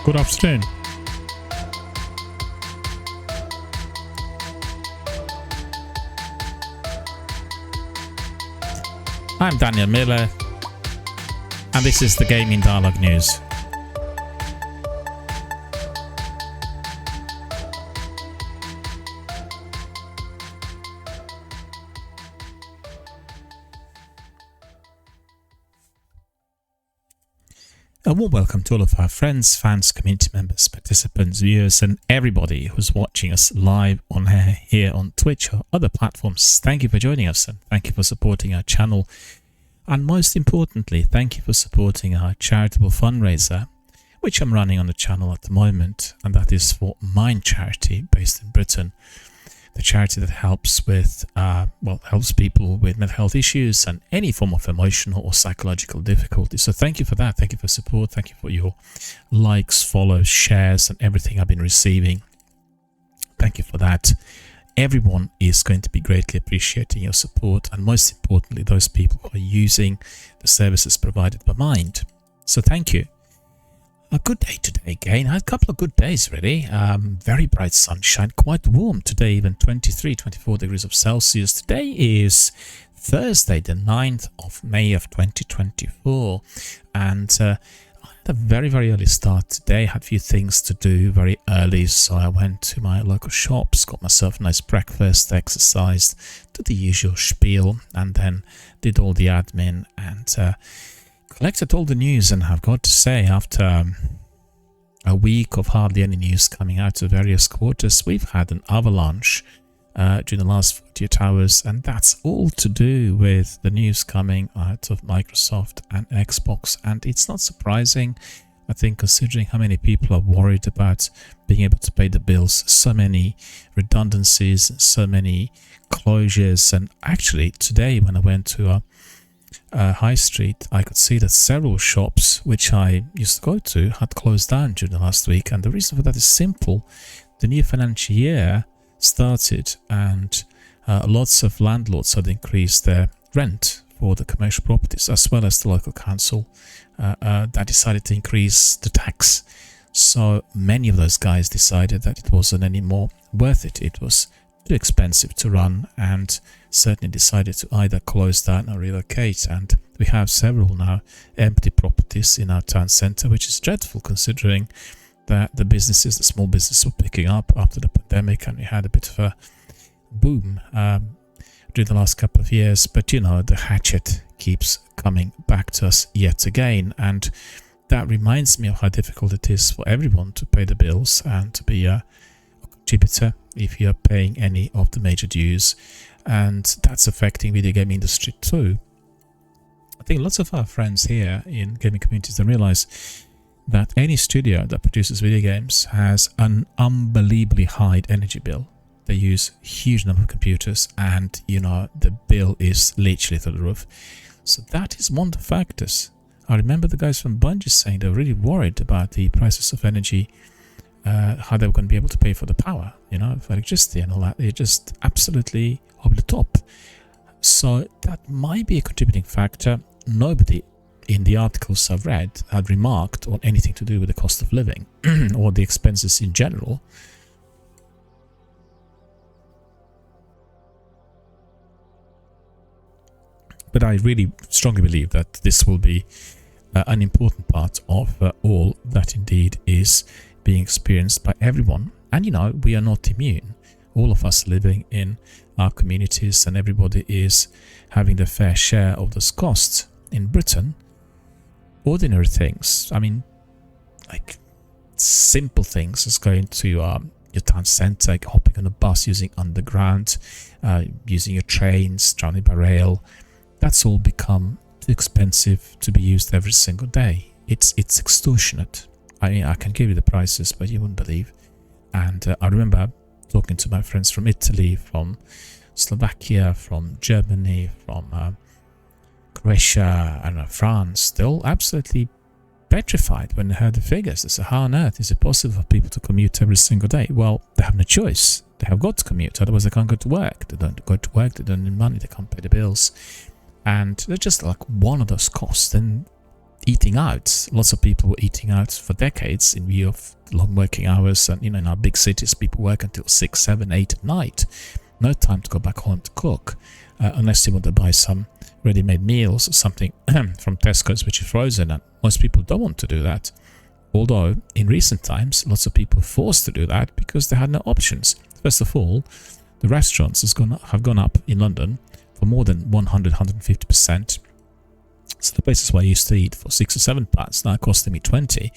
Good afternoon. I'm Daniel Miller, and this is the Gaming Dialogue News. A warm welcome to all of our friends, fans, community members, participants, viewers, and everybody who's watching us live on air here on Twitch or other platforms. Thank you for joining us, and thank you for supporting our channel. And most importantly, thank you for supporting our charitable fundraiser, which I'm running on the channel at the moment, and that is for Mind Charity, based in Britain. The charity that helps with, helps people with mental health issues and any form of emotional or psychological difficulty. So thank you for that. Thank you for support. Thank you for your likes, follows, shares, and everything I've been receiving. Thank you for that. Everyone is going to be greatly appreciating your support, and most importantly, those people who are using the services provided by Mind. So thank you. A good day today again. I had a couple of good days really. Very bright sunshine, quite warm today, even 23-24 degrees of Celsius. Today is Thursday, the 9th of May of 2024, and I had a very early start today. Had a few things to do very early, so I went to my local shops, got myself a nice breakfast, exercised, did the usual spiel, and then did all the admin and collected all the news. And I've got to say, after a week of hardly any news coming out of various quarters, we've had an avalanche during the last 48 hours, and that's all to do with the news coming out of Microsoft and Xbox. And it's not surprising, I think, considering how many people are worried about being able to pay the bills. So many redundancies, so many closures. And actually today when I went to High Street, I could see that several shops which I used to go to had closed down during the last week. And the reason for that is simple. The new financial year started, and lots of landlords had increased their rent for the commercial properties, as well as the local council that decided to increase the tax. So many of those guys decided that it wasn't anymore worth it. It was too expensive to run, and certainly decided to either close down or relocate. And we have several now empty properties in our town centre, which is dreadful considering that the small businesses were picking up after the pandemic, and we had a bit of a boom during the last couple of years. But you know, the hatchet keeps coming back to us yet again, and that reminds me of how difficult it is for everyone to pay the bills and to be a contributor if you are paying any of the major dues, and that's affecting video game industry too. I think lots of our friends here in gaming communities don't realize that any studio that produces video games has an unbelievably high energy bill. They use a huge number of computers, and you know, the bill is literally through the roof. So that is one of the factors. I remember the guys from Bungie saying they were really worried about the prices of energy, how they were going to be able to pay for the power, you know, for electricity and all that. They're just absolutely over the top. So that might be a contributing factor. Nobody in the articles I've read had remarked on anything to do with the cost of living or the expenses in general. But I really strongly believe that this will be an important part of all that indeed is being experienced by everyone. And you know, we are not immune. All of us living in our communities, and everybody is having their fair share of those costs. In Britain, ordinary things, I mean, like simple things, as going to your town centre, like hopping on a bus, using underground, using your trains, traveling by rail, that's all become too expensive to be used every single day. It's extortionate. I mean, I can give you the prices, but you wouldn't believe. And I remember talking to my friends from Italy, from Slovakia, from Germany, from Croatia, and France. They're all absolutely petrified when they heard the figures. They said, how on earth is it possible for people to commute every single day? Well, they have no choice. They have got to commute, otherwise they can't go to work. They don't go to work, they don't need money, they can't pay the bills. And they're just like one of those costs. And eating out. Lots of people were eating out for decades in view of long working hours, and in our big cities people work until 6, 7, 8 at night. No time to go back home to cook, unless you want to buy some ready-made meals or something from Tesco's which is frozen, and most people don't want to do that. Although in recent times lots of people are forced to do that because they had no options. First of all, the restaurants have gone up in London for more than 100-150%. So the places where I used to eat for £6 or £7 now costing me 20.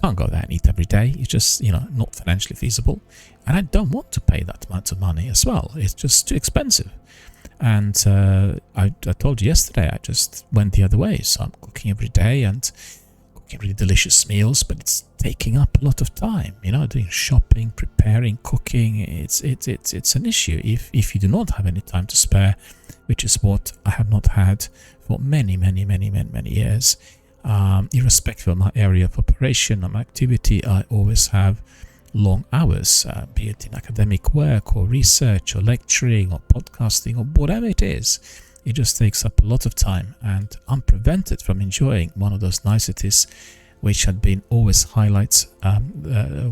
Can't go there and eat every day. It's just, not financially feasible. And I don't want to pay that amount of money as well. It's just too expensive. And I told you yesterday, I just went the other way. So I'm cooking every day and cooking really delicious meals, but it's taking up a lot of time. Doing shopping, preparing, cooking. It's an issue if you do not have any time to spare, which is what I have not had for many years. Irrespective of my area of operation or my activity, I always have long hours, be it in academic work or research or lecturing or podcasting or whatever it is. It just takes up a lot of time, and I'm prevented from enjoying one of those niceties which had been always highlights,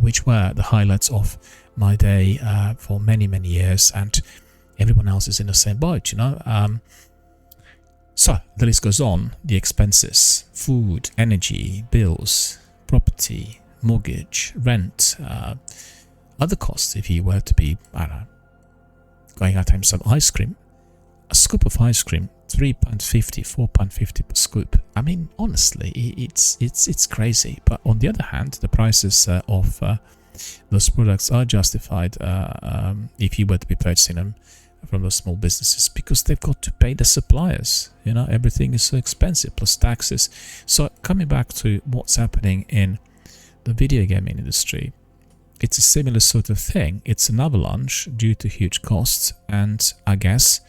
which were the highlights of my day for many years, and everyone else is in the same boat, So the list goes on. The expenses: food, energy, bills, property, mortgage, rent, other costs. If you were to be, going out to have some ice cream, a scoop of ice cream, £3.50, £4.50 per scoop. I mean, honestly, it's crazy. But on the other hand, the prices of those products are justified if you were to be purchasing them from those small businesses, because they've got to pay the suppliers. Everything is so expensive, plus taxes. So coming back to what's happening in the video gaming industry, it's a similar sort of thing. It's an avalanche due to huge costs, and I guess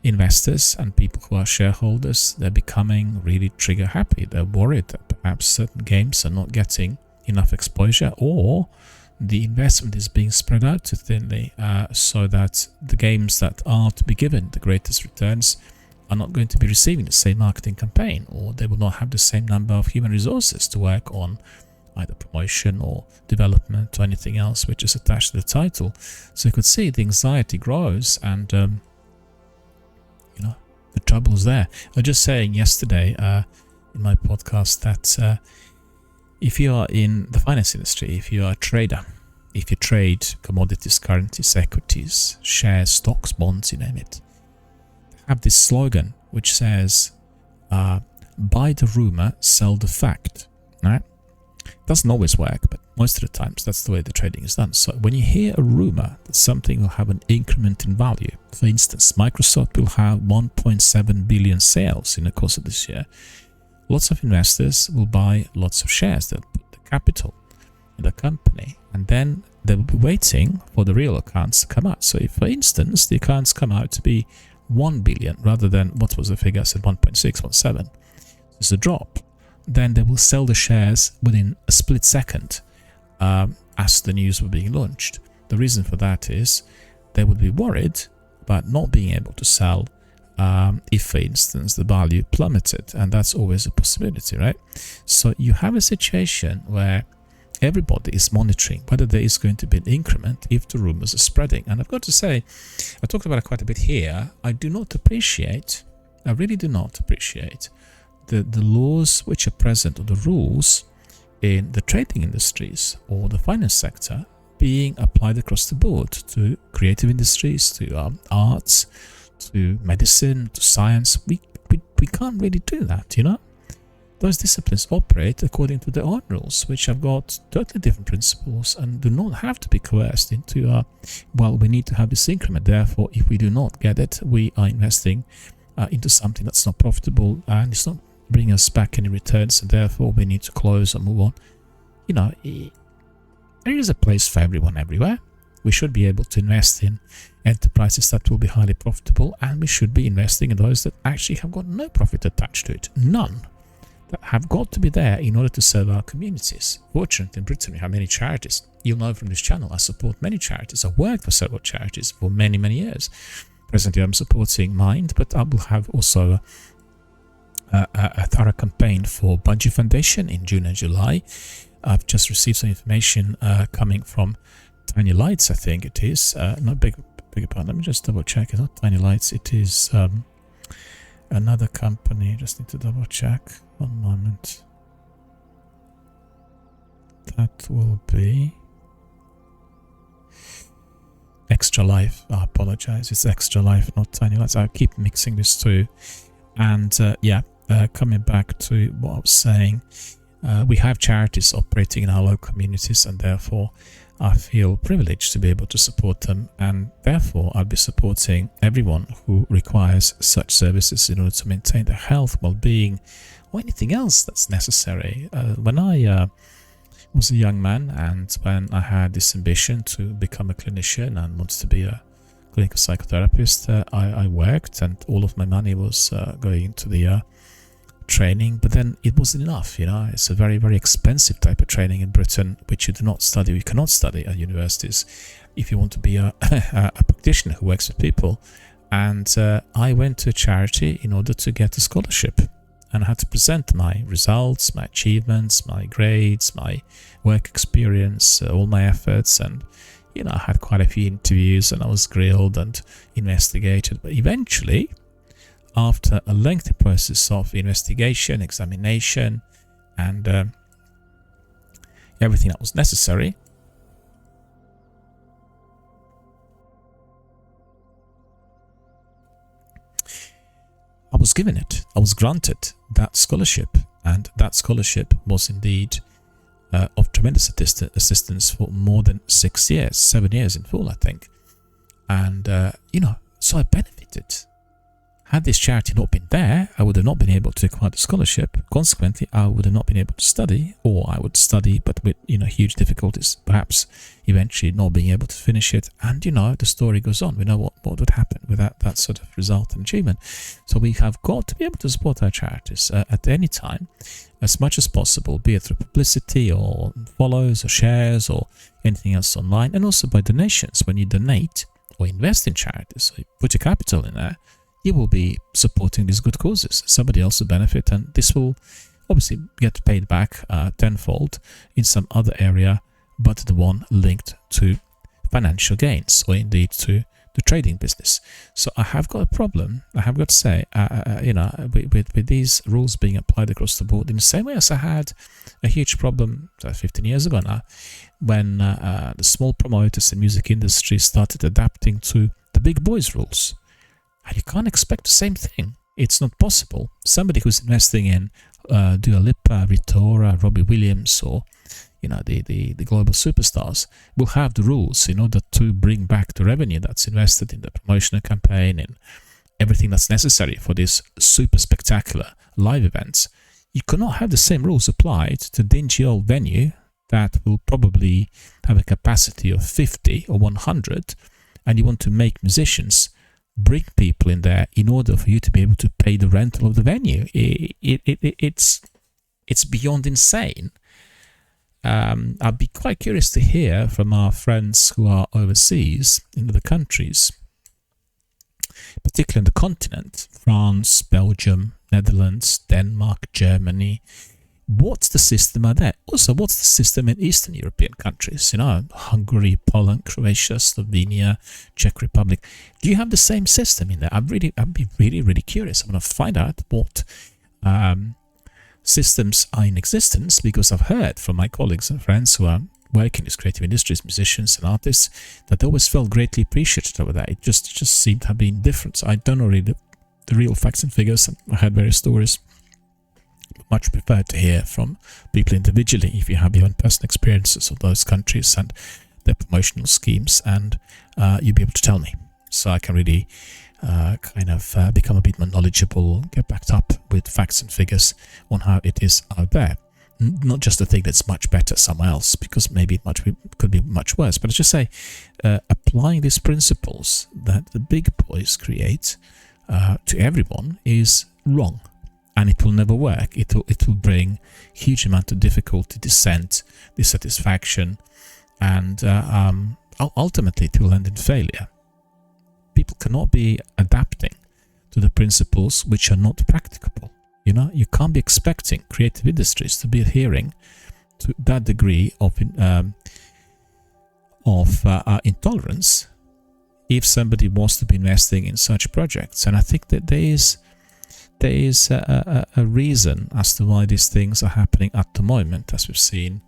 investors and people who are shareholders, they're becoming really trigger happy. They're worried that perhaps certain games are not getting enough exposure, or the investment is being spread out too thinly, so that the games that are to be given the greatest returns are not going to be receiving the same marketing campaign, or they will not have the same number of human resources to work on either promotion or development or anything else which is attached to the title. So you could see the anxiety grows, and the trouble's there. I was just saying yesterday in my podcast that if you are in the finance industry, if you are a trader, if you trade commodities, currencies, equities, shares, stocks, bonds, you name it, have this slogan which says, buy the rumor, sell the fact. Right? Doesn't always work, but most of the times that's the way the trading is done. So when you hear a rumor that something will have an increment in value, for instance, Microsoft will have 1.7 billion sales in the course of this year, lots of investors will buy lots of shares. They'll put the capital in the company, and then they will be waiting for the real accounts to come out. So if, for instance, the accounts come out to be 1 billion rather than, what was the figure? I said 1.6, 1.7. There's a drop. Then they will sell the shares within a split second as the news were being launched. The reason for that is they would be worried about not being able to sell if, for instance, the value plummeted, and that's always a possibility, right? So you have a situation where everybody is monitoring whether there is going to be an increment if the rumors are spreading. And I've got to say, I talked about it quite a bit here, I really do not appreciate the laws which are present, or the rules in the trading industries or the finance sector being applied across the board to creative industries, to arts, to medicine, to science. We can't really do that, Those disciplines operate according to their own rules, which have got totally different principles and do not have to be coerced into, we need to have this increment, therefore if we do not get it, we are investing into something that's not profitable and it's not bringing us back any returns, and therefore we need to close or move on. There is a place for everyone everywhere. We should be able to invest in enterprises that will be highly profitable, and we should be investing in those that actually have got no profit attached to it. None. That have got to be there in order to serve our communities. Fortunately, in Britain, we have many charities. You'll know from this channel, I support many charities. I've worked for several charities for many years. Presently, I'm supporting Mind, but I will have also a thorough campaign for Bungie Foundation in June and July. I've just received some information coming from Tiny Lights, I think it is. Not big part. Let me just double check. It's not Tiny Lights. It is another company. Just need to double check. One moment. That will be Extra Life. I apologize. It's Extra Life, not Tiny Lights. I keep mixing these two. And coming back to what I was saying, we have charities operating in our local communities, and therefore I feel privileged to be able to support them, and therefore I'll be supporting everyone who requires such services in order to maintain their health, well-being, or anything else that's necessary. When I was a young man, and when I had this ambition to become a clinician and wanted to be a clinical psychotherapist, I worked, and all of my money was going into the training, but then it wasn't enough. It's a very, very expensive type of training in Britain, which you do not study, you cannot study at universities if you want to be a practitioner who works with people. And I went to a charity in order to get a scholarship, and I had to present my results, my achievements, my grades, my work experience, all my efforts, and I had quite a few interviews, and I was grilled and investigated. But eventually, after a lengthy process of investigation, examination, and everything that was necessary, I was given it. I was granted that scholarship, and that scholarship was indeed of tremendous assistance for more than 6 years, 7 years in full, I think. And, so I benefited. Had this charity not been there, I would have not been able to acquire the scholarship. Consequently, I would have not been able to study, or I would study but with huge difficulties, perhaps eventually not being able to finish it. And the story goes on. We know what would happen without that sort of result and achievement. So we have got to be able to support our charities at any time, as much as possible, be it through publicity or follows or shares or anything else online, and also by donations. When you donate or invest in charities, so you put your capital in there, you will be supporting these good causes. Somebody else will benefit, and this will obviously get paid back tenfold in some other area, but the one linked to financial gains, or indeed to the trading business. So I have got a problem, I have got to say, with these rules being applied across the board, in the same way as I had a huge problem 15 years ago now, when the small promoters in the music industry started adapting to the big boys rules. And you can't expect the same thing. It's not possible. Somebody who's investing in Dua Lipa, Ritora, Robbie Williams, or the global superstars will have the rules in order to bring back the revenue that's invested in the promotional campaign and everything that's necessary for these super spectacular live events. You cannot have the same rules applied to dingy old venue that will probably have a capacity of 50 or 100, and you want to make musicians bring people in there in order for you to be able to pay the rental of the venue. It's beyond insane. I'd be quite curious to hear from our friends who are overseas in other countries, particularly on the continent, France, Belgium, Netherlands, Denmark, Germany. What's the system out there? Also, what's the system in Eastern European countries? Hungary, Poland, Croatia, Slovenia, Czech Republic. Do you have the same system in there? I'd be really, really curious. I want to find out what systems are in existence, because I've heard from my colleagues and friends who are working in these creative industries, musicians and artists, that they always felt greatly appreciated over that. It just seemed to have been different. So I don't know really the real facts and figures. I heard various stories. Much prefer to hear from people individually if you have your own personal experiences of those countries and their promotional schemes, and you'll be able to tell me, so I can really become a bit more knowledgeable, get backed up with facts and figures on how it is out there. Not just to think that's much better somewhere else, because maybe it could be much worse, but let's just say applying these principles that the big boys create to everyone is wrong. And it will never work. It will bring huge amount of difficulty, dissent, dissatisfaction, and ultimately it will end in failure. People cannot be adapting to the principles which are not practicable. You know, you can't be expecting creative industries to be adhering to that degree of intolerance if somebody wants to be investing in such projects. And I think that there is a reason as to why these things are happening at the moment, as we've seen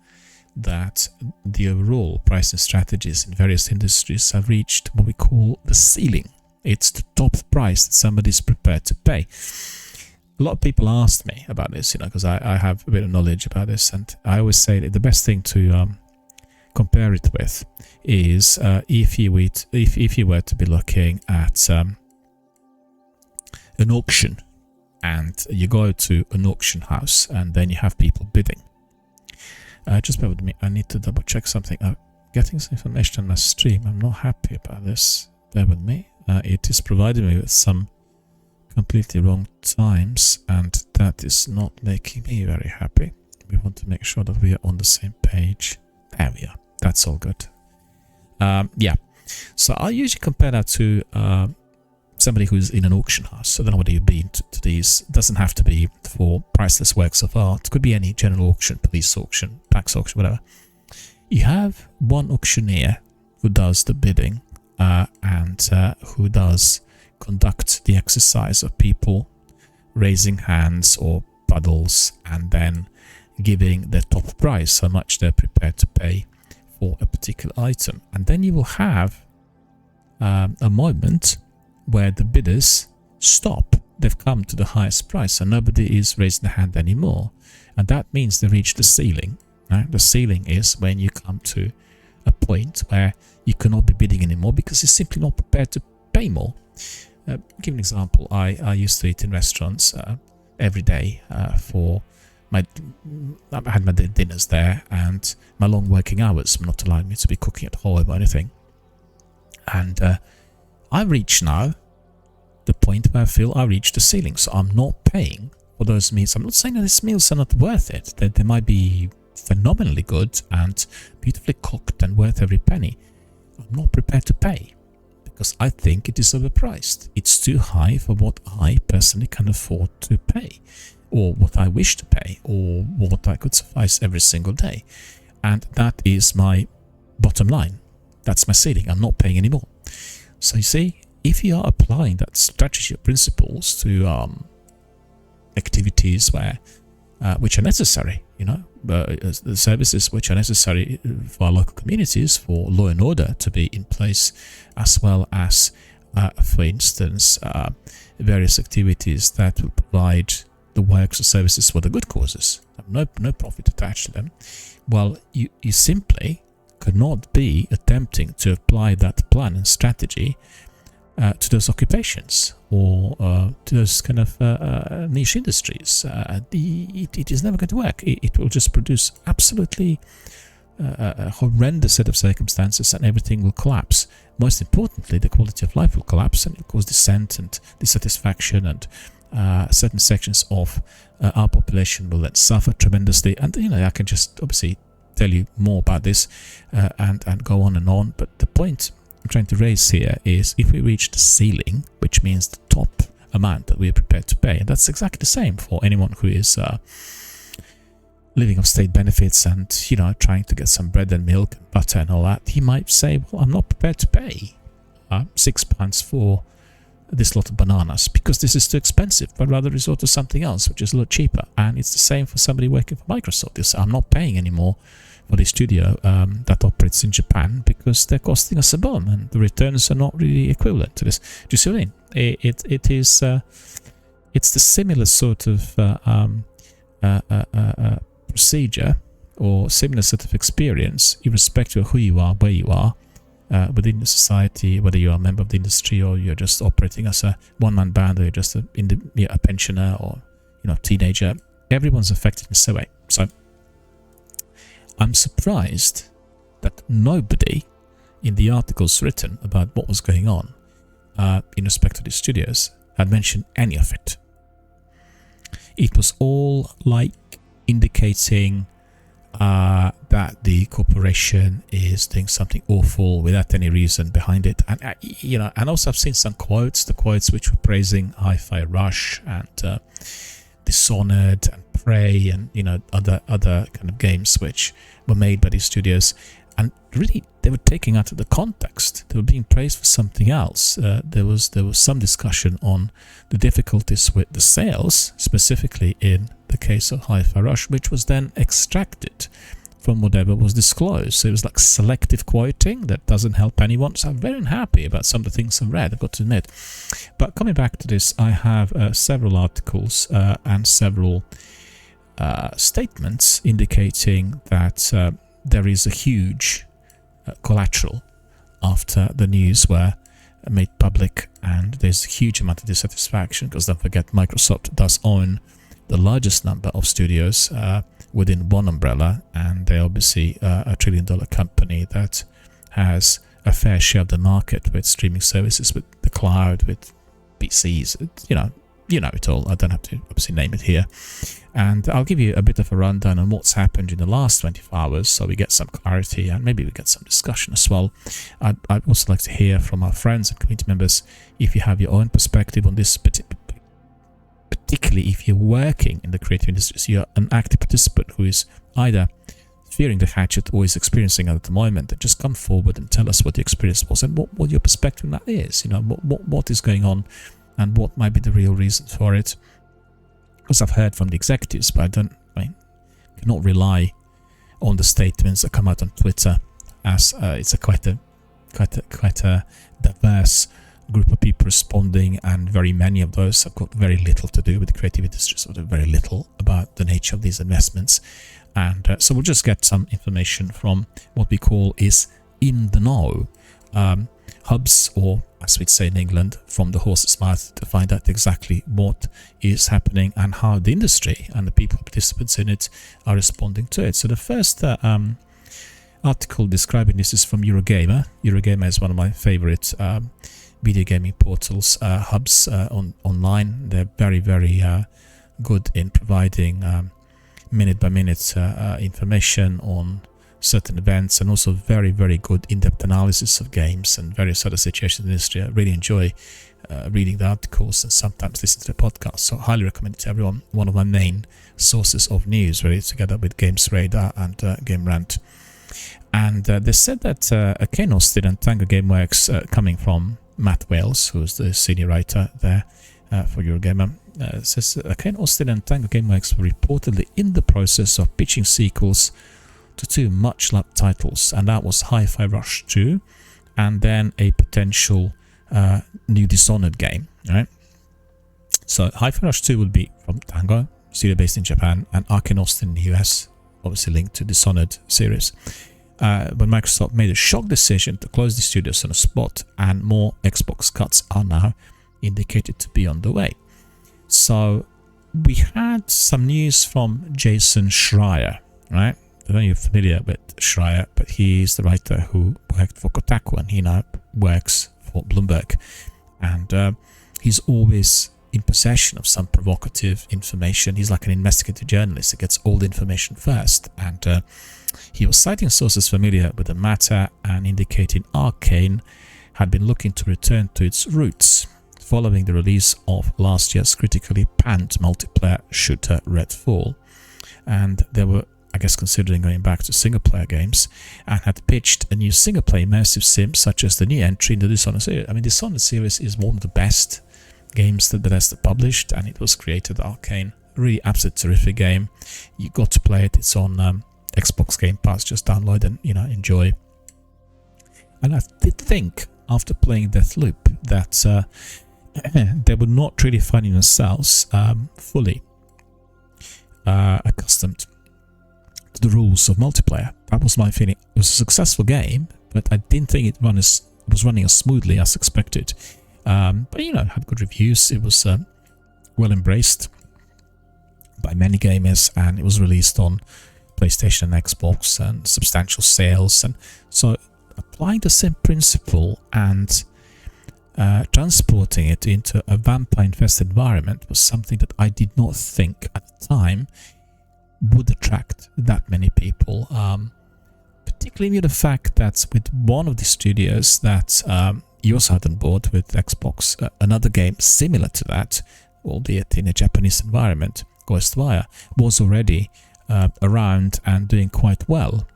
that the overall pricing strategies in various industries have reached what we call the ceiling. It's the top price that somebody's prepared to pay. A lot of people asked me about this, you know, because I have a bit of knowledge about this, and I always say that the best thing to compare it with is if you were to be looking at an auction, and you go to an auction house and then you have people bidding. Just bear with me, I need to double check something. Getting some information on my stream, I'm not happy about this. Bear with me. It is providing me with some completely wrong times, and that is not making me very happy. We want to make sure that we are on the same page. There we are. That's all good. Yeah. So I usually compare that to somebody who's in an auction house. I don't know whether you've been to these. It doesn't have to be for priceless works of art. It could be any general auction, police auction, tax auction, whatever. You have one auctioneer who does the bidding and who does conduct the exercise of people raising hands or puddles and then giving their top price, how much they're prepared to pay for a particular item. And then you will have a moment where the bidders stop. They've come to the highest price and nobody is raising a hand anymore. And that means they reach the ceiling. Right? The ceiling is when you come to a point where you cannot be bidding anymore because you're simply not prepared to pay more. Give an example. I used to eat in restaurants every day for I had my dinners there, and my long working hours were not allowing me to be cooking at home or anything. And I reach now the point where I feel I reached the ceiling, so I'm not paying for those meals. I'm not saying that these meals are not worth it. They might be phenomenally good and beautifully cooked and worth every penny. I'm not prepared to pay because I think it is overpriced. It's too high for what I personally can afford to pay, or what I wish to pay, or what I could suffice every single day. And that is my bottom line. That's my ceiling. I'm not paying anymore. So you see, if you are applying that strategy or principles to activities which are necessary, you know, the services which are necessary for our local communities, for law and order to be in place, as well as, for instance, various activities that will provide the works or services for the good causes, no profit attached to them. Well, you simply could not be attempting to apply that plan and strategy to those occupations or to those kind of niche industries. It is never going to work. It will just produce absolutely a horrendous set of circumstances, and everything will collapse. Most importantly, the quality of life will collapse, and it will cause dissent and dissatisfaction, and certain sections of our population will then suffer tremendously. And you know, I can just obviously tell you more about this and go on and on, but the point I'm trying to raise here is if we reach the ceiling, which means the top amount that we are prepared to pay, and that's exactly the same for anyone who is living off state benefits and, you know, trying to get some bread and milk and butter and all that, he might say, well, I'm not prepared to pay £6 for this lot of bananas because this is too expensive, but rather resort to something else which is a lot cheaper. And it's the same for somebody working for Microsoft. They say, I'm not paying anymore for the studio that operates in Japan because they're costing us a bomb and the returns are not really equivalent to this. Do you see what I mean? It is it's the similar sort of procedure or similar sort of experience, irrespective of who you are, where you are within the society, whether you are a member of the industry or you're just operating as a one-man band, or you're just a pensioner or, you know, teenager. Everyone's affected in some way. So I'm surprised that nobody in the articles written about what was going on in respect to the studios had mentioned any of it. It was all like indicating that the corporation is doing something awful without any reason behind it. And you know, and also I've seen some quotes, the quotes which were praising Hi-Fi Rush and Dishonored and Prey and other kind of games which were made by these studios, and really they were taken out of the context. They were being praised for something else. There was some discussion on the difficulties with the sales, specifically in the case of Hi-Fi Rush, which was then extracted from whatever was disclosed. So it was like selective quoting that doesn't help anyone. So I'm very unhappy about some of the things I've read, I've got to admit. But coming back to this, I have several articles and several statements indicating that there is a huge collateral after the news were made public, and there's a huge amount of dissatisfaction because don't forget, Microsoft does own the largest number of studios within one umbrella, and they're obviously a $1 trillion company that has a fair share of the market with streaming services, with the cloud, with PCs. You know it all. I don't have to obviously name it here. And I'll give you a bit of a rundown on what's happened in the last 24 hours so we get some clarity and maybe we get some discussion as well. I'd also like to hear from our friends and community members if you have your own perspective on this, particularly if you're working in the creative industries, you're an active participant who is either fearing the hatchet or is experiencing it at the moment. Then just come forward and tell us what your experience was and what your perspective on that is. What is going on and what might be the real reason for it. Because I've heard from the executives, but cannot rely on the statements that come out on Twitter, as it's quite a diverse group of people responding, and very many of those have got very little to do with the creative industry, sort of very little about the nature of these investments. And so we'll just get some information from what we call is in the know hubs, or as we'd say in England, from the horse's mouth, to find out exactly what is happening and how the industry and the people participants in it are responding to it. So the first article describing this is from Eurogamer. Eurogamer is one of my favorite video gaming portals, hubs online. They're very, very good in providing minute by minute information on certain events, and also very, very good in-depth analysis of games and various other situations in the industry. I really enjoy reading the articles and sometimes listen to the podcast, so I highly recommend it to everyone. One of my main sources of news, really, together with Games Radar and Game Rant. And they said that Kane Austin and Tango Gameworks, coming from Matt Wales, who's the senior writer there for Eurogamer, says Kane Austin and Tango Gameworks were reportedly in the process of pitching sequels to two much-loved titles, and that was Hi-Fi Rush 2 and then a potential new Dishonored game, right? So Hi-Fi Rush 2 would be from Tango, studio based in Japan, and Arkane Austin in the US, obviously linked to Dishonored series. But Microsoft made a shock decision to close the studios on a spot, and more Xbox cuts are now indicated to be on the way. So we had some news from Jason Schreier, right? I don't know if you're familiar with Schreier, but he's the writer who worked for Kotaku, and he now works for Bloomberg. And he's always in possession of some provocative information. He's like an investigative journalist. He gets all the information first. And he was citing sources familiar with the matter and indicating Arkane had been looking to return to its roots following the release of last year's critically panned multiplayer shooter Redfall. And they were, I guess, considering going back to single-player games, and had pitched a new single-player immersive sim such as the new entry in the Dishonored series. I mean, Dishonored series is one of the best games that Bethesda published, and it was created at Arkane. Really absolute terrific game. You got to play it. It's on Xbox Game Pass. Just download and enjoy. And I did think after playing Deathloop that they were not really finding themselves fully accustomed to the rules of multiplayer. That was my feeling. It was a successful game, but I didn't think it was running as smoothly as expected. But it had good reviews. It was well embraced by many gamers, and it was released on PlayStation and Xbox, and substantial sales. And so applying the same principle and transporting it into a vampire-infested environment was something that I did not think at the time would attract that many people, particularly with the fact that with one of the studios that you also had on board with Xbox, another game similar to that, albeit in a Japanese environment, Ghostwire, was already around and doing quite well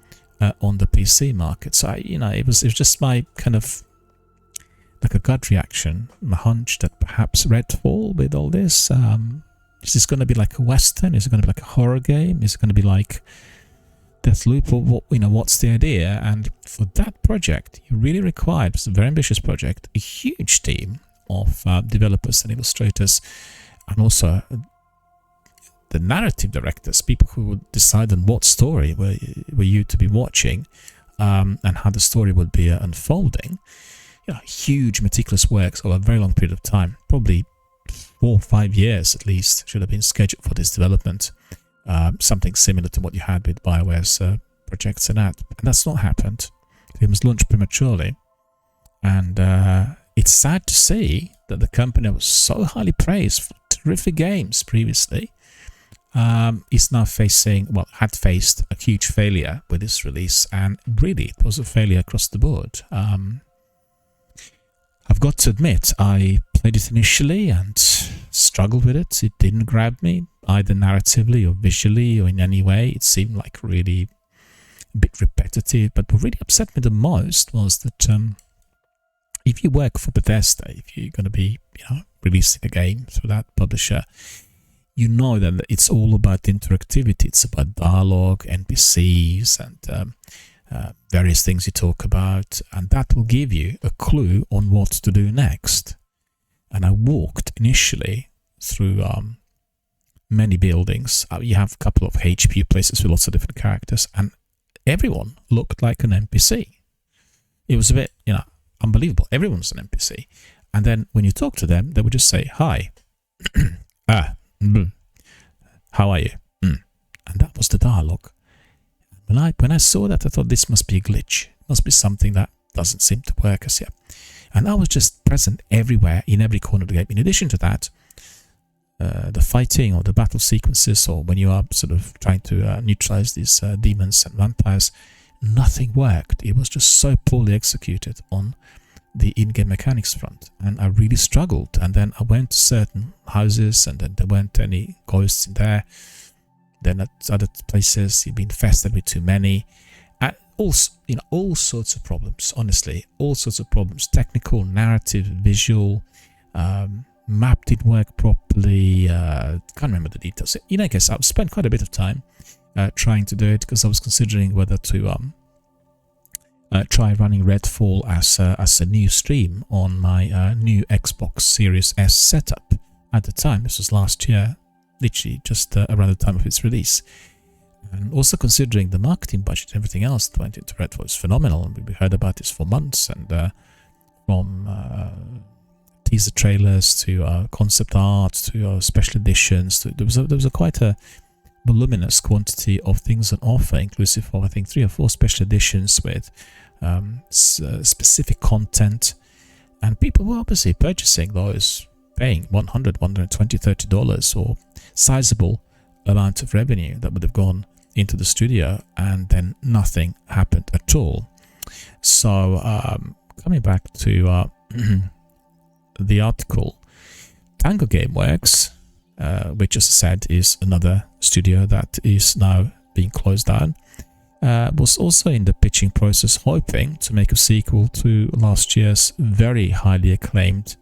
on the PC market. So it was just my kind of like a gut reaction, my hunch that perhaps Redfall with all this, is this going to be like a Western? Is it going to be like a horror game? Is it going to be like Deathloop? Or what, what's the idea? And for that project, you really required, it's a very ambitious project, a huge team of developers and illustrators, and also the narrative directors, people who would decide on what story were you to be watching, and how the story would be unfolding. Huge meticulous works over a very long period of time, probably 4 or 5 years at least, should have been scheduled for this development. Something similar to what you had with BioWare's projects and that. And that's not happened. It was launched prematurely. And it's sad to see that the company was so highly praised for terrific games previously is now had faced a huge failure with this release. And really, it was a failure across the board. I've got to admit, I played it initially and struggled with it. It didn't grab me, either narratively or visually or in any way. It seemed like really a bit repetitive. But what really upset me the most was that if you work for Bethesda, if you're going to be releasing a game through that publisher, you know that it's all about interactivity. It's about dialogue, NPCs, and various things you talk about, and that will give you a clue on what to do next. And I walked initially through many buildings. You have a couple of HQ places with lots of different characters, and everyone looked like an NPC. It was a bit, unbelievable. Everyone's an NPC. And then when you talk to them, they would just say, "Hi." How are you? And that was the dialogue. When I saw that, I thought this must be a glitch. It must be something that doesn't seem to work as yet. And I was just present everywhere, in every corner of the game. In addition to that, the fighting or the battle sequences, or when you are sort of trying to neutralize these demons and vampires, nothing worked. It was just so poorly executed on the in-game mechanics front. And I really struggled. And then I went to certain houses, and then there weren't any ghosts in there. Then at other places, you've been infested with too many. All sorts of problems, honestly. All sorts of problems. Technical, narrative, visual. Map didn't work properly. Can't remember the details. In any case, I've spent quite a bit of time trying to do it, because I was considering whether to try running Redfall as a new stream on my new Xbox Series S setup. At the time, this was last year. Literally just around the time of its release. And also considering the marketing budget and everything else that went into Redfall is phenomenal. And we heard about this for months, and from teaser trailers to concept art to special editions. There was a quite a voluminous quantity of things on offer, inclusive of I think 3 or 4 special editions with specific content. And people were obviously purchasing those, paying $100, $120, $30 or sizable amount of revenue that would have gone into the studio, and then nothing happened at all. So coming back to the article, Tango Gameworks, which as I said is another studio that is now being closed down, was also in the pitching process, hoping to make a sequel to last year's very highly acclaimed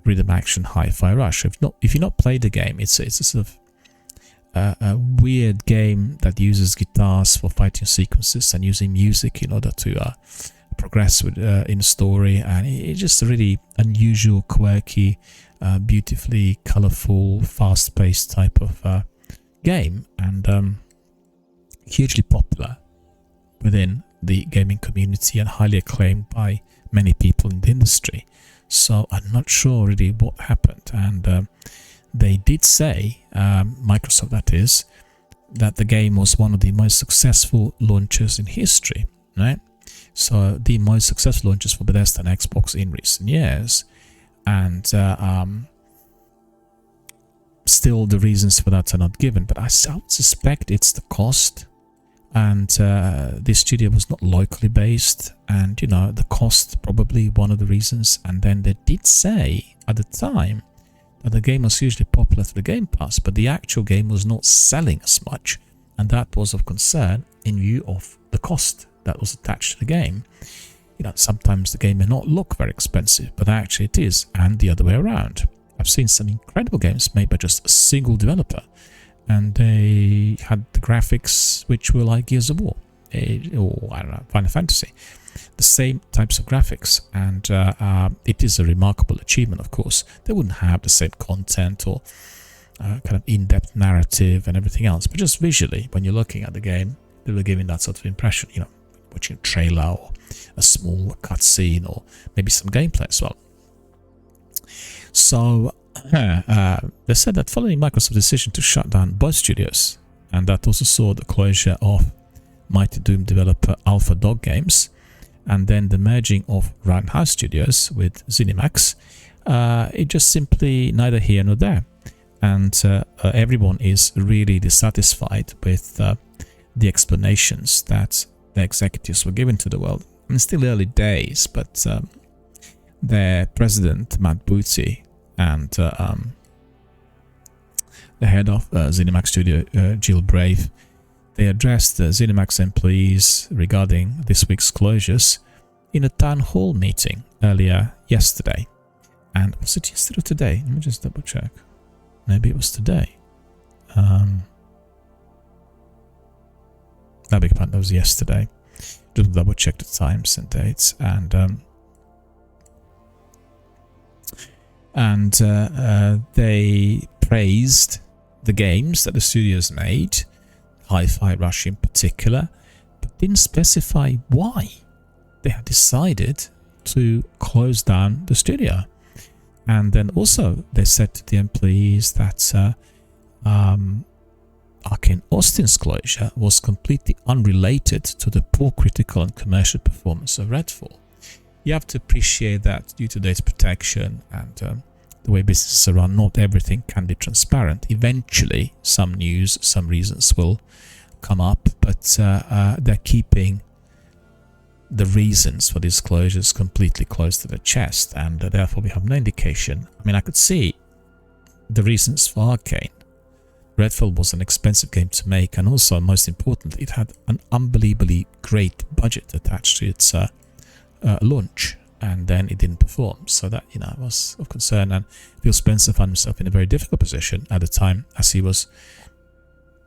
rhythm action Hi-Fi Rush. If you've not played the game, it's a sort of a weird game that uses guitars for fighting sequences and using music in order to progress with in story, and it's just a really unusual, quirky, beautifully colourful, fast-paced type of game, and hugely popular within the gaming community and highly acclaimed by many people in the industry. So I'm not sure really what happened, and they did say, Microsoft that is, that the game was one of the most successful launches in history, right? So the most successful launches for Bethesda and Xbox in recent years, and still the reasons for that are not given, but I would suspect it's the cost. And this studio was not locally based, and the cost probably one of the reasons. And then they did say at the time that the game was hugely popular through the Game Pass, but the actual game was not selling as much, and that was of concern in view of the cost that was attached to the game. Sometimes the game may not look very expensive, but actually it is, and the other way around. I've seen some incredible games made by just a single developer, and they had the graphics which were like Gears of War, or I don't know, Final Fantasy. The same types of graphics, and it is a remarkable achievement, of course. They wouldn't have the same content or kind of in-depth narrative and everything else, but just visually, when you're looking at the game, they were giving that sort of impression, watching a trailer or a small cutscene or maybe some gameplay as well. So they said that following Microsoft's decision to shut down both studios, and that also saw the closure of Mighty Doom developer Alpha Dog Games, and then the merging of Roundhouse Studios with ZeniMax, it just simply neither here nor there. And everyone is really dissatisfied with the explanations that the executives were given to the world. And it's still early days, but their president, Matt Booty, and the head of ZeniMax Studio, Jill Brave, they addressed the ZeniMax employees regarding this week's closures in a town hall meeting earlier yesterday. And was it yesterday or today? Let me just double check. Maybe it was today. That big part, that was yesterday. Just double check the times and dates. And they praised the games that the studios made, Hi-Fi Rush in particular, but didn't specify why they had decided to close down the studio. And then also they said to the employees that Arkane Austin's closure was completely unrelated to the poor critical and commercial performance of Redfall. You have to appreciate that due to data protection and the way businesses are run, not everything can be transparent. Eventually, some news, some reasons will come up, but they're keeping the reasons for these closures completely close to the chest, and therefore we have no indication. I mean, I could see the reasons for Arkane. Redfall was an expensive game to make, and also, most importantly, it had an unbelievably great budget attached to its launch, and then it didn't perform. So that, was of concern, and Phil Spencer found himself in a very difficult position at the time, as he was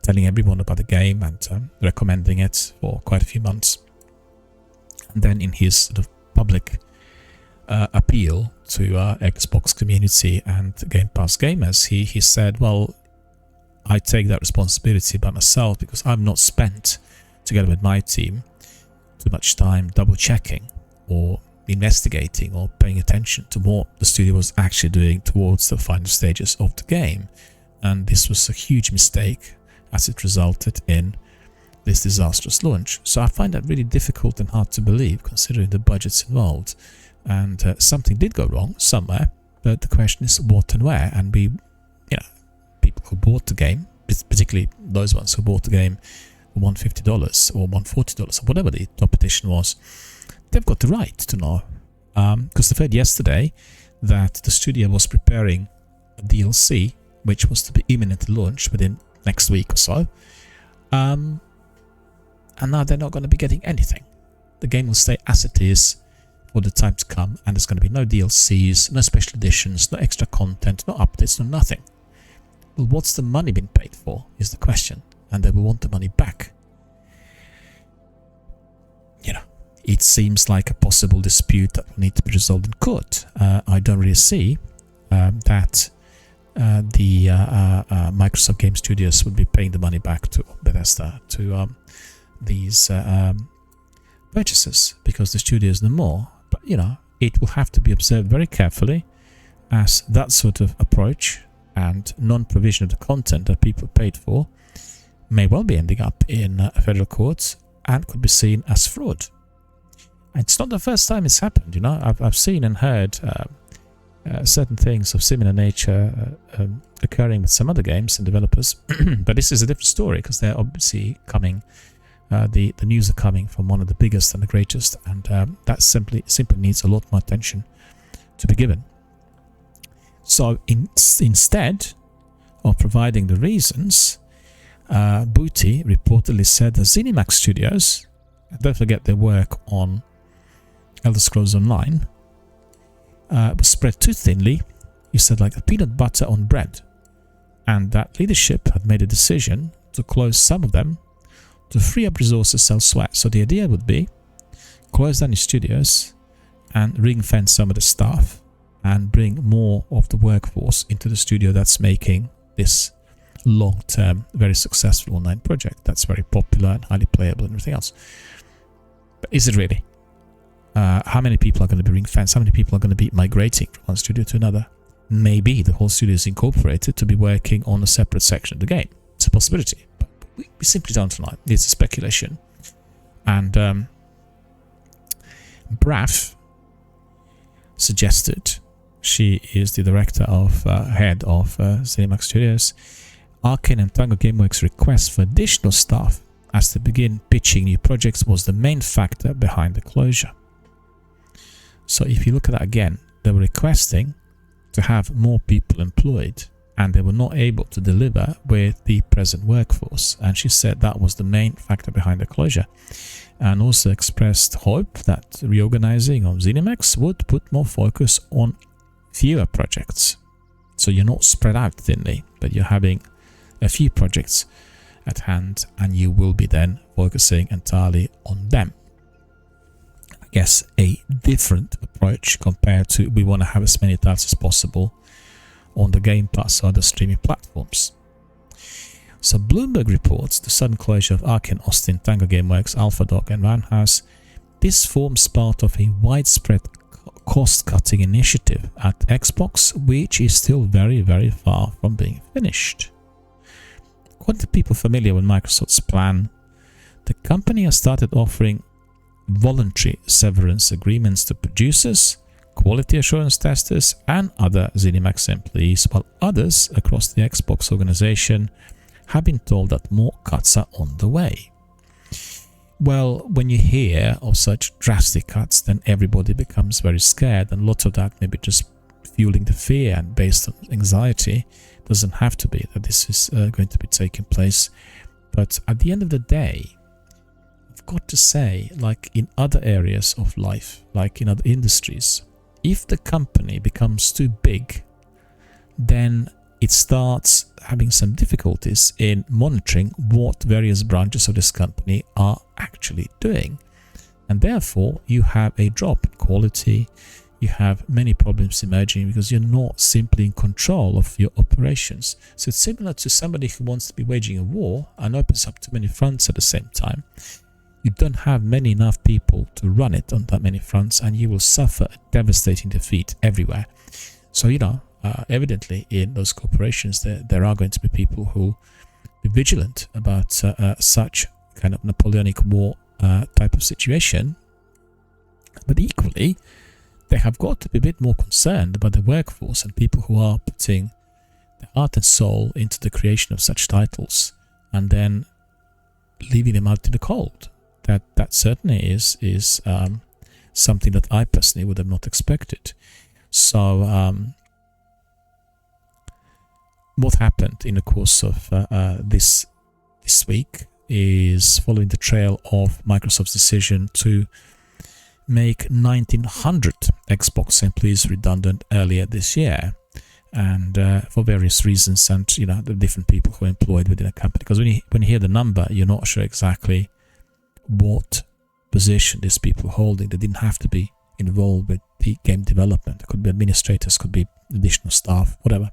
telling everyone about the game and recommending it for quite a few months. And then in his sort of public appeal to Xbox community and Game Pass gamers, he said, well, I take that responsibility by myself because I've not spent, together with my team, too much time double checking or investigating or paying attention to what the studio was actually doing towards the final stages of the game. And this was a huge mistake, as it resulted in this disastrous launch. So I find that really difficult and hard to believe, considering the budgets involved. And something did go wrong somewhere, but the question is what and where. And people who bought the game, particularly those ones who bought the game for $150 or $140 or whatever the top edition was, they've got the right to know. Because they've heard yesterday that the studio was preparing a DLC, which was to be imminently launched within next week or so. And now they're not going to be getting anything. The game will stay as it is for the time to come, and there's going to be no DLCs, no special editions, no extra content, no updates, no nothing. Well, what's the money been paid for is the question, and they will want the money back. It seems like a possible dispute that will need to be resolved in court. I don't really see that the Microsoft Game Studios would be paying the money back to Bethesda, to these purchasers, because the studios know more. But it will have to be observed very carefully, as that sort of approach and non-provision of the content that people paid for may well be ending up in federal courts and could be seen as fraud. It's not the first time it's happened. I've seen and heard certain things of similar nature occurring with some other games and developers, but this is a different story because they're obviously coming. The news are coming from one of the biggest and the greatest, and that simply needs a lot more attention to be given. So instead of providing the reasons, Booty reportedly said that ZeniMax Studios, don't forget their work on Elder Scrolls Online, was spread too thinly. He said, like a peanut butter on bread, and that leadership had made a decision to close some of them to free up resources elsewhere. So the idea would be close down your studios and ring-fence some of the staff and bring more of the workforce into the studio that's making this long-term, very successful online project that's very popular and highly playable and everything else. But is it really? How many people are going to be ring-fenced? How many people are going to be migrating from one studio to another? Maybe the whole studio is incorporated to be working on a separate section of the game. It's a possibility, but we simply don't know. It's a speculation. And Braff suggested, she is the director of head of ZeniMax Studios, Arkane and Tango Gameworks' request for additional staff as they begin pitching new projects was the main factor behind the closure. So if you look at that again, they were requesting to have more people employed, and they were not able to deliver with the present workforce. And she said that was the main factor behind the closure, and also expressed hope that reorganizing of ZeniMax would put more focus on fewer projects. So you're not spread out thinly, but you're having a few projects at hand, and you will be then focusing entirely on them. I guess a different approach compared to we want to have as many titles as possible on the Game Pass or other streaming platforms. So Bloomberg reports the sudden closure of Arkane, Austin, Tango Gameworks, AlphaDog and Roundhouse. This forms part of a widespread cost-cutting initiative at Xbox, which is still very, very far from being finished. According to people familiar with Microsoft's plan, the company has started offering voluntary severance agreements to producers, quality assurance testers and other ZeniMax employees, while others across the Xbox organization have been told that more cuts are on the way. Well, when you hear of such drastic cuts, then everybody becomes very scared, and lots of that may be just fueling the fear and based on anxiety. It doesn't have to be that this is going to be taking place. But at the end of the day, I've got to say, like in other areas of life, like in other industries, if the company becomes too big, then it starts having some difficulties in monitoring what various branches of this company are actually doing. And therefore, you have a drop in quality, you have many problems emerging because you're not simply in control of your operations. So it's similar to somebody who wants to be waging a war and opens up too many fronts at the same time. You don't have many enough people to run it on that many fronts, and you will suffer a devastating defeat everywhere. So, evidently in those corporations, there are going to be people who be vigilant about such kind of Napoleonic War type of situation. But equally, they have got to be a bit more concerned about the workforce and people who are putting their heart and soul into the creation of such titles and then leaving them out in the cold. That certainly is something that I personally would have not expected. So what happened in the course of this week is following the trail of Microsoft's decision to make 1,900 Xbox employees redundant earlier this year, and for various reasons, and the different people who are employed within a company. Because when you hear the number, you're not sure exactly what position these people are holding. They didn't have to be involved with the game development. It could be administrators, could be additional staff, whatever.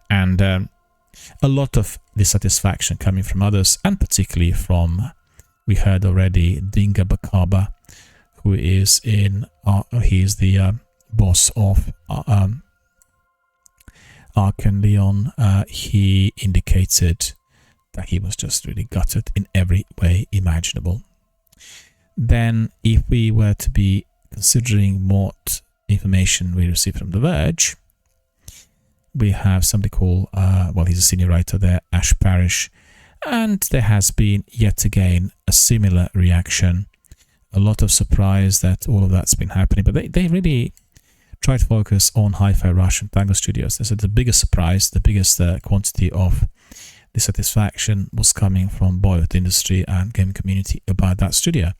And a lot of dissatisfaction coming from others, and particularly from, we heard already, Dinga Bakaba, who is he's the boss of Arkane Lyon. He indicated that he was just really gutted in every way imaginable. Then, if we were to be considering what information we received from The Verge, we have somebody called, he's a senior writer there, Ash Parrish, and there has been yet again a similar reaction. A lot of surprise that all of that's been happening, but they really tried to focus on Hi-Fi Rush and Tango Studios. They said the biggest surprise, the biggest quantity of dissatisfaction was coming from both industry and game community about that studio.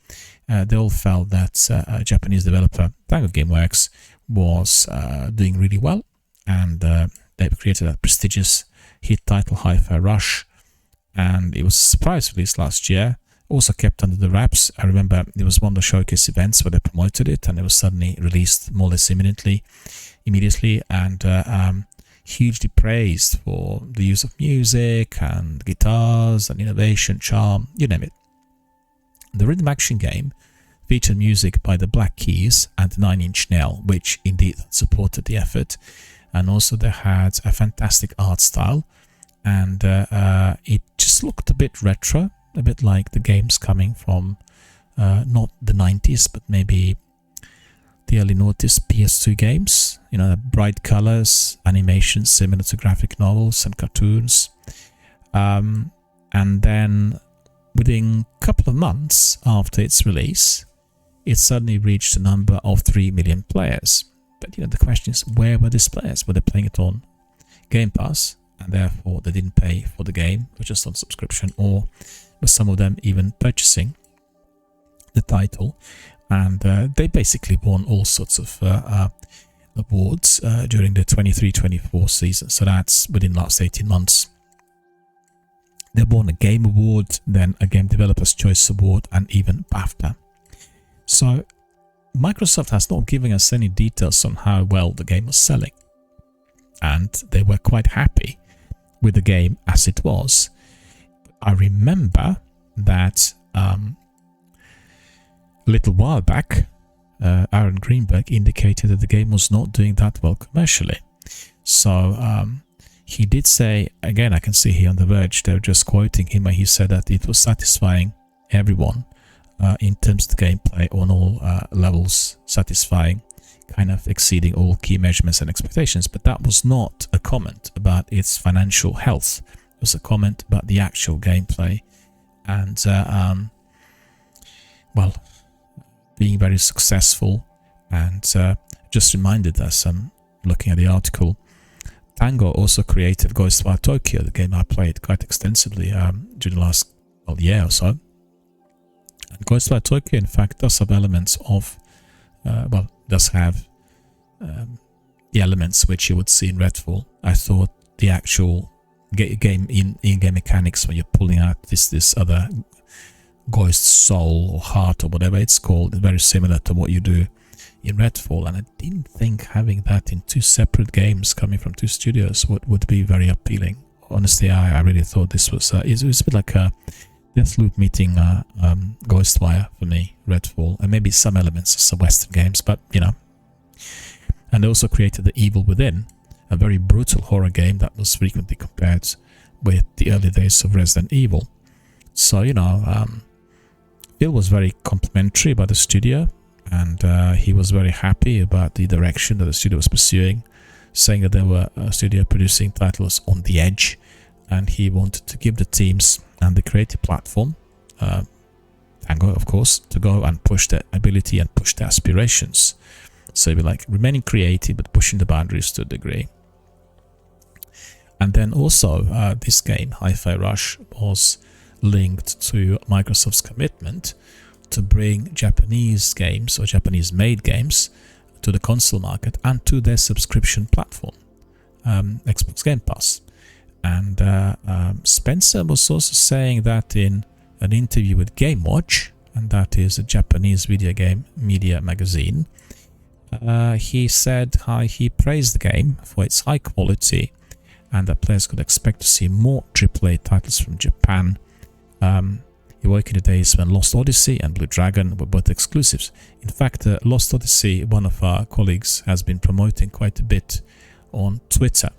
They all felt that a Japanese developer, Tango Gameworks, was doing really well, and they've created a prestigious hit title, Hi-Fi Rush, and it was a surprise release last year, also kept under the wraps. I remember there was one of the showcase events where they promoted it, and it was suddenly released more or less immediately, and hugely praised for the use of music and guitars and innovation, charm, you name it. The rhythm action game featured music by the Black Keys and Nine Inch Nails, which indeed supported the effort, and also they had a fantastic art style, and it just looked a bit retro, a bit like the games coming from not the 90s, but maybe the early noughties PS2 games, you know, bright colors, animations similar to graphic novels and cartoons. And then within a couple of months after its release, it suddenly reached a number of 3 million players. But you know, the question is, where were these players? Were they playing it on Game Pass, and therefore they didn't pay for the game, or just on subscription, or were some of them even purchasing the title? And they basically won all sorts of awards during the 23-24 season. So that's within the last 18 months. They won a Game Award, then a Game Developers Choice Award, and even BAFTA. So Microsoft has not given us any details on how well the game was selling. And they were quite happy with the game as it was. I remember that a little while back, Aaron Greenberg indicated that the game was not doing that well commercially. So he did say, again, I can see here on The Verge, they're just quoting him, and he said that it was satisfying everyone in terms of the gameplay on all levels, satisfying, kind of exceeding all key measurements and expectations. But that was not a comment about its financial health. It was a comment about the actual gameplay and, well, being very successful. And just reminded us, looking at the article, Tango also created Ghostwire Tokyo, the game I played quite extensively during the last year or so. And Ghostwire Tokyo, in fact, does have elements of, does have the elements which you would see in Redfall. I thought the actual game in-game mechanics, when you're pulling out this other ghost soul or heart or whatever it's called, very similar to what you do in Redfall, and I didn't think having that in two separate games coming from two studios would be very appealing. Honestly, I really thought this was it was a bit like a Deathloop meeting Ghostwire for me, Redfall, and maybe some elements of some Western games, but you know. And they also created The Evil Within, a very brutal horror game that was frequently compared with the early days of Resident Evil. So, you know, Phil was very complimentary about the studio, and he was very happy about the direction that the studio was pursuing, saying that they were a studio producing titles on the edge, and he wanted to give the teams and the creative platform, Tango of course, to go and push their ability and push their aspirations. So it'd be like remaining creative but pushing the boundaries to a degree. And then also this game, Hi-Fi Rush, was linked to Microsoft's commitment to bring Japanese games or Japanese-made games to the console market and to their subscription platform, Xbox Game Pass. And Spencer was also saying that in an interview with GameWatch, and that is a Japanese video game media magazine. He said how he praised the game for its high quality and that players could expect to see more AAA titles from Japan. He woke in the days when Lost Odyssey and Blue Dragon were both exclusives. In fact, Lost Odyssey, one of our colleagues, has been promoting quite a bit on Twitter.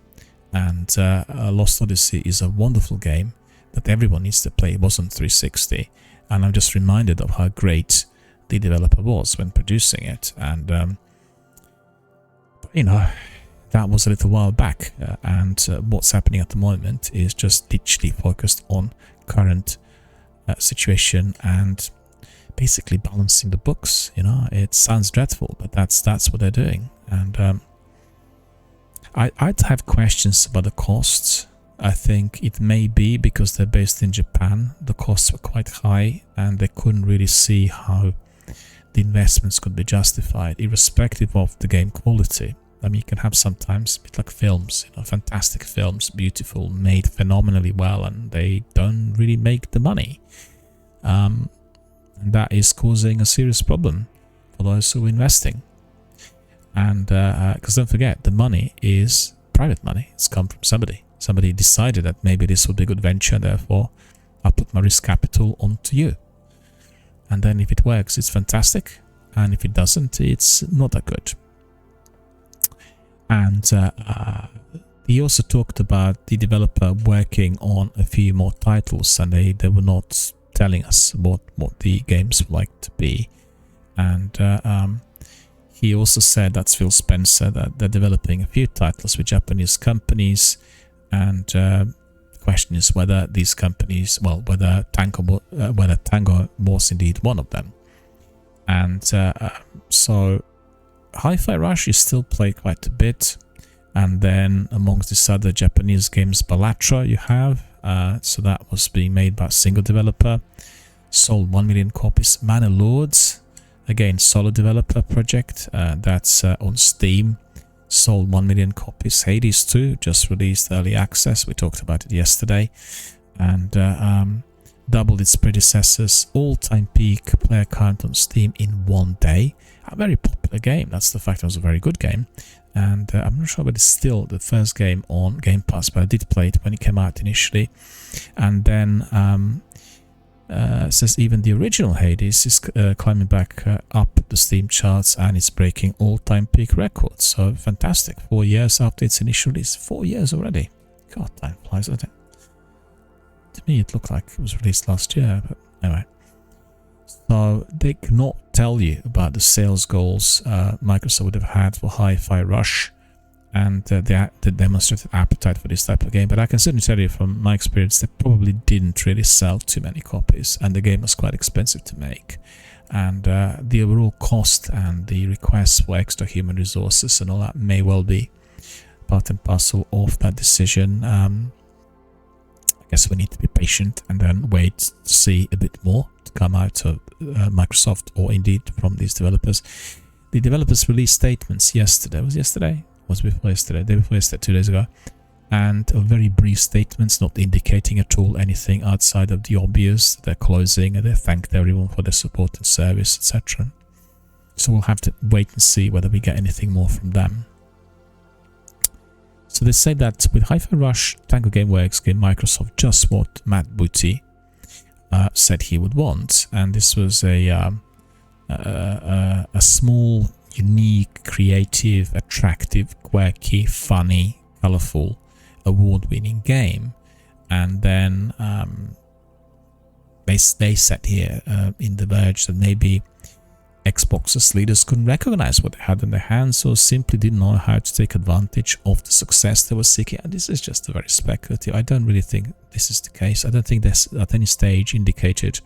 And Lost Odyssey is a wonderful game that everyone needs to play. It was on 360. And I'm just reminded of how great the developer was when producing it. And, you know, that was a little while back. And what's happening at the moment is just digitally focused on current situation and basically balancing the books. You know, it sounds dreadful, but that's what they're doing. And I'd have questions about the costs. I think it may be because they're based in Japan, the costs were quite high and they couldn't really see how the investments could be justified, irrespective of the game quality. I mean, you can have sometimes a bit like films, fantastic films, beautiful, made phenomenally well, and they don't really make the money. And that is causing a serious problem for those who are investing. And because don't forget, the money is private money. It's come from somebody. Somebody decided that maybe this would be a good venture, therefore I'll put my risk capital onto you. And then if it works, it's fantastic. And if it doesn't, it's not that good. And he also talked about the developer working on a few more titles, and they were not telling us what the games would like to be. And he also said, that's Phil Spencer, that they're developing a few titles with Japanese companies. And the question is whether these companies, well, whether Tango was indeed one of them. And so Hi-Fi Rush is still played quite a bit. And then amongst these other Japanese games, Balatro you have. So that was being made by a single developer. Sold 1 million copies. Manor Lords, again, solo developer project. That's on Steam. Sold 1 million copies. Hades 2 just released early access. We talked about it yesterday. And doubled its predecessors. All-time peak player count on Steam in 1 day. A very popular game. That's the fact. It was a very good game. And I'm not sure, but it's still the first game on Game Pass, but I did play it when it came out initially. And then says even the original Hades is climbing back up the Steam charts, and it's breaking all-time peak records. So fantastic. 4 years after its initial release. 4 years already. God, time flies, doesn't it? To me, it looked like it was released last year, but anyway. So they cannot tell you about the sales goals Microsoft would have had for Hi-Fi Rush and the demonstrated appetite for this type of game. But I can certainly tell you from my experience, they probably didn't really sell too many copies, and the game was quite expensive to make. And the overall cost and the requests for extra human resources and all that may well be part and parcel of that decision. I guess we need to be patient and then wait to see a bit more to come out of Microsoft, or indeed from these developers. The developers released statements yesterday. Was yesterday? Was before yesterday? Day before yesterday, 2 days ago. And very brief statements, not indicating at all anything outside of the obvious. They're closing and they thanked everyone for their support and service, etc. So we'll have to wait and see whether we get anything more from them. So they say that with Hi-Fi Rush, Tango Gameworks gave Microsoft just what Matt Booty said he would want, and this was a small, unique, creative, attractive, quirky, funny, colorful, award-winning game. And then they said here in The Verge that maybe Xbox's leaders couldn't recognize what they had in their hands, or simply didn't know how to take advantage of the success they were seeking. And this is just a very speculative. I don't really think this is the case. I don't think this at any stage indicated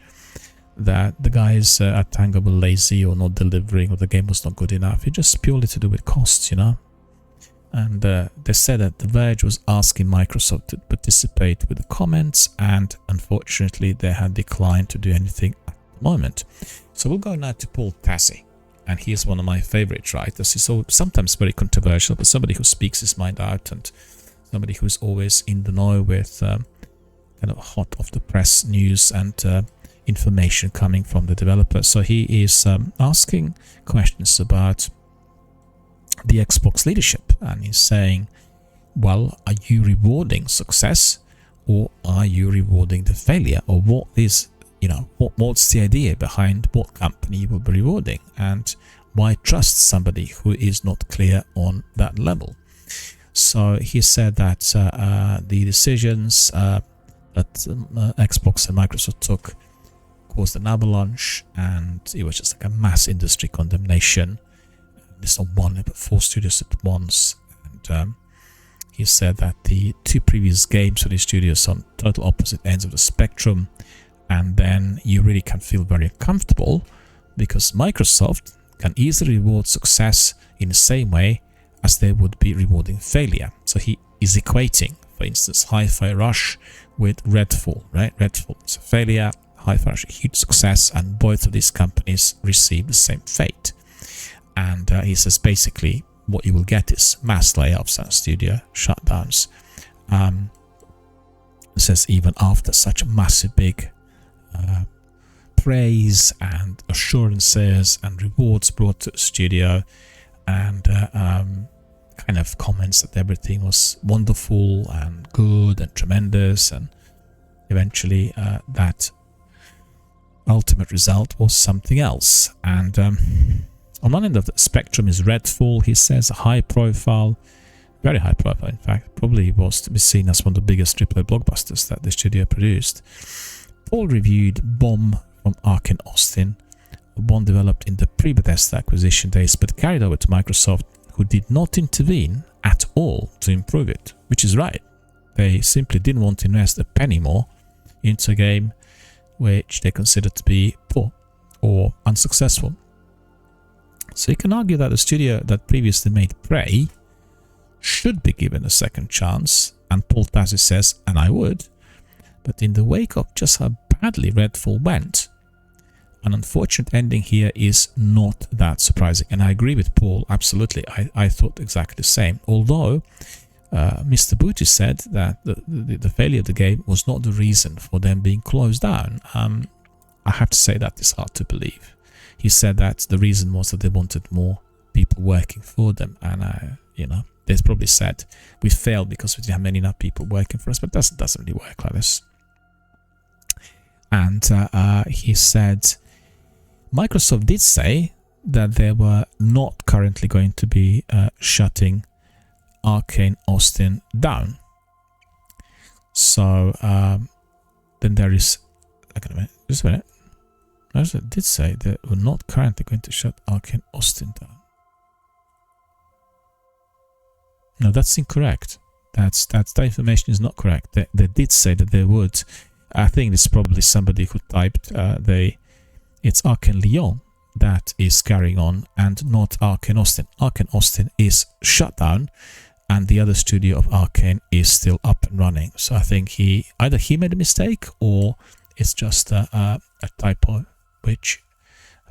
that the guys at Tango were lazy or not delivering, or the game was not good enough. It's just purely to do with costs, And they said that The Verge was asking Microsoft to participate with the comments, and unfortunately they had declined to do anything at the moment. So we'll go now to Paul Tassi, and he's one of my favorite writers. He's sometimes very controversial, but somebody who speaks his mind out, and somebody who's always in the know with kind of hot off the press news and information coming from the developer. So he is asking questions about the Xbox leadership, and he's saying, well, are you rewarding success, or are you rewarding the failure, or what is, what's the idea behind what company you will be rewarding, and why trust somebody who is not clear on that level? So he said that the decisions that Xbox and Microsoft took caused an avalanche, and it was just like a mass industry condemnation. It's not one, but 4 studios at once. And he said that the 2 previous games for these studios on total opposite ends of the spectrum, and then you really can feel very uncomfortable because Microsoft can easily reward success in the same way as they would be rewarding failure. So he is equating, for instance, Hi-Fi Rush with Redfall, right? Redfall is a failure, Hi-Fi Rush a huge success, and both of these companies receive the same fate. And he says basically what you will get is mass layoffs and studio shutdowns. He says even after such a massive big praise and assurances and rewards brought to the studio, and kind of comments that everything was wonderful and good and tremendous, and eventually that ultimate result was something else. And on one end of the spectrum is Redfall. He says a high profile, very high profile in fact, probably was to be seen as one of the biggest AAA blockbusters that the studio produced. Paul reviewed Bomb from Arkane Austin, one developed in the pre-Bethesda acquisition days but carried over to Microsoft, who did not intervene at all to improve it, which is right. They simply didn't want to invest a penny more into a game which they considered to be poor or unsuccessful. So you can argue that the studio that previously made Prey should be given a second chance, and Paul Tassi says, and I would, but in the wake of just how badly Redfall went, an unfortunate ending here is not that surprising. And I agree with Paul, absolutely. I thought exactly the same. Although Mr. Booty said that the failure of the game was not the reason for them being closed down. I have to say that is hard to believe. He said that the reason was that they wanted more people working for them. And, they probably said, we failed because we didn't have many enough people working for us. But that doesn't really work like this. And he said, Microsoft did say that they were not currently going to be shutting Arkane Austin down. So then there is, just a minute. Microsoft did say they were not currently going to shut Arkane Austin down. No, that's incorrect. That information is not correct. They did say that they would. I think it's probably somebody who typed it's Arkane Lyon that is carrying on and not Arkane Austin. Arkane Austin is shut down and the other studio of Arkane is still up and running. So I think either he made a mistake or it's just a typo which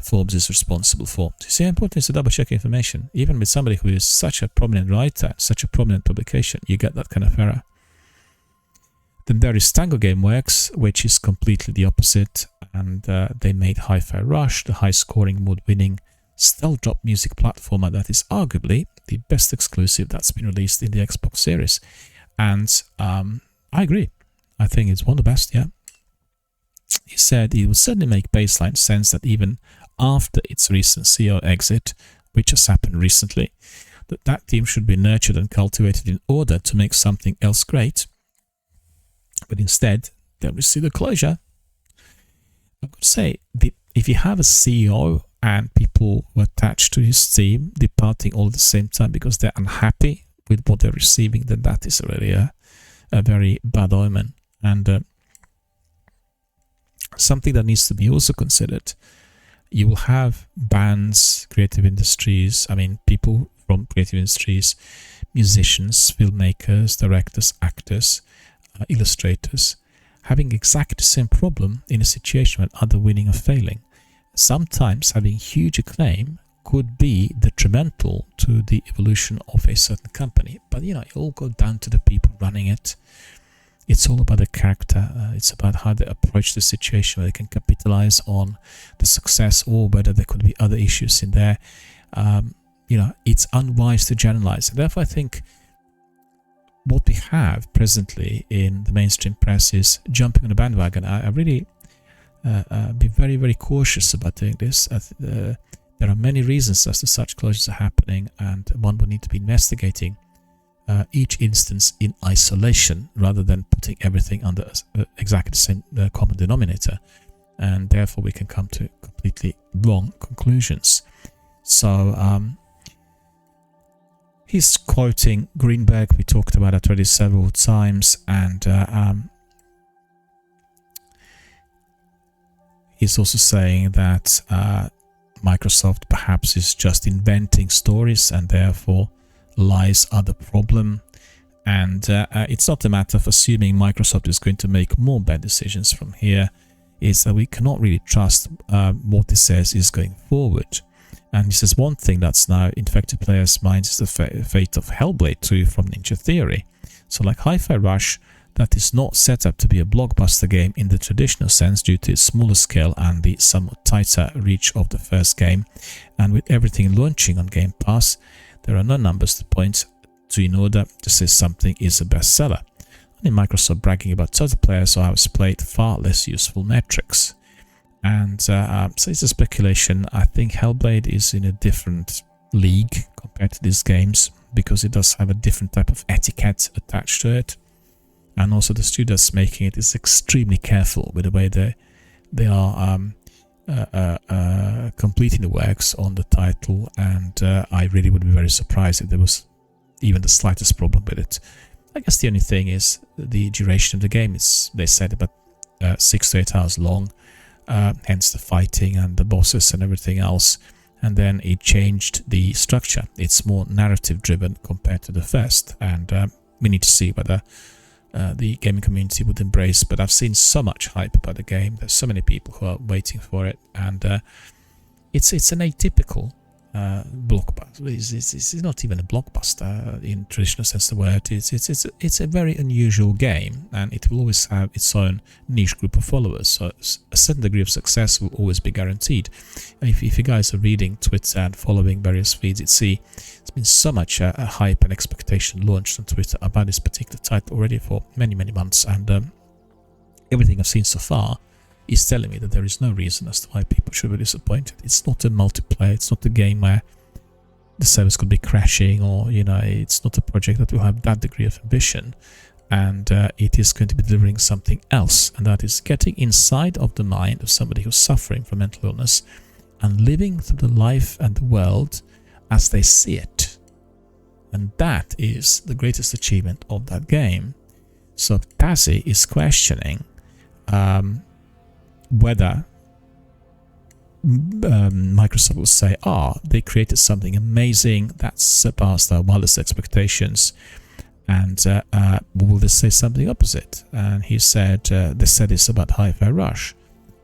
Forbes is responsible for. So you see how important it is to double check information. Even with somebody who is such a prominent writer, such a prominent publication, you get that kind of error. Then there is Tango Gameworks, which is completely the opposite, and they made Hi-Fi Rush, the high-scoring, mood-winning stealth drop music platformer that is arguably the best exclusive that's been released in the Xbox Series. And I agree. I think it's one of the best, yeah. He said it would certainly make Baseline sense that even after its recent CEO exit, which has happened recently, that team should be nurtured and cultivated in order to make something else great. But instead, they receive a closure. I would say, if you have a CEO and people who are attached to his team departing all at the same time because they're unhappy with what they're receiving, then that is really a very bad omen. And something that needs to be also considered. You will have bands, creative industries, people from creative industries, musicians, filmmakers, directors, actors, illustrators, having exactly the same problem in a situation when other winning or failing. Sometimes having huge acclaim could be detrimental to the evolution of a certain company. But it all goes down to the people running it. It's all about the character. It's about how they approach the situation, whether they can capitalize on the success or whether there could be other issues in there. It's unwise to generalize. Therefore, I think what we have presently in the mainstream press is jumping on a bandwagon. I really be very, very cautious about doing this. There are many reasons as to such closures are happening, and one would need to be investigating each instance in isolation rather than putting everything under exactly the same common denominator, and therefore we can come to completely wrong conclusions. So he's quoting Greenberg. We talked about it already several times, and he's also saying that Microsoft perhaps is just inventing stories and therefore lies are the problem. And it's not a matter of assuming Microsoft is going to make more bad decisions from here. It's that we cannot really trust what it says is going forward. And this is one thing that's now infected players' minds is the fate of Hellblade 2 from Ninja Theory. So like Hi-Fi Rush, that is not set up to be a blockbuster game in the traditional sense due to its smaller scale and the somewhat tighter reach of the first game. And with everything launching on Game Pass, there are no numbers to point to in order to say something is a bestseller. Only Microsoft bragging about total players who have played far less useful metrics. And so it's a speculation. I think Hellblade is in a different league compared to these games because it does have a different type of etiquette attached to it. And also the studio that's making it is extremely careful with the way they are completing the works on the title. And I really would be very surprised if there was even the slightest problem with it. I guess the only thing is the duration of the game is, they said, about 6 to 8 hours long. Hence the fighting and the bosses and everything else. And then it changed the structure. It's more narrative driven compared to the first. And we need to see whether the gaming community would embrace. But I've seen so much hype about the game. There's so many people who are waiting for it. And it's an atypical blockbuster. It's not even a blockbuster in traditional sense of the word. It's a very unusual game, and it will always have its own niche group of followers. So a certain degree of success will always be guaranteed. And if you guys are reading Twitter and following various feeds, it's been so much hype and expectation launched on Twitter about this particular title already for many months, and everything I've seen so far is telling me that there is no reason as to why people should be disappointed. It's not a multiplayer, it's not a game where the servers could be crashing, or, you know, it's not a project that will have that degree of ambition. And it is going to be delivering something else, and that is getting inside of the mind of somebody who's suffering from mental illness and living through the life and the world as they see it. And that is the greatest achievement of that game. So Tassie is questioning whether Microsoft will say, they created something amazing that surpassed our wildest expectations, and will they say something opposite? And he said, they said this about Hi-Fi Rush.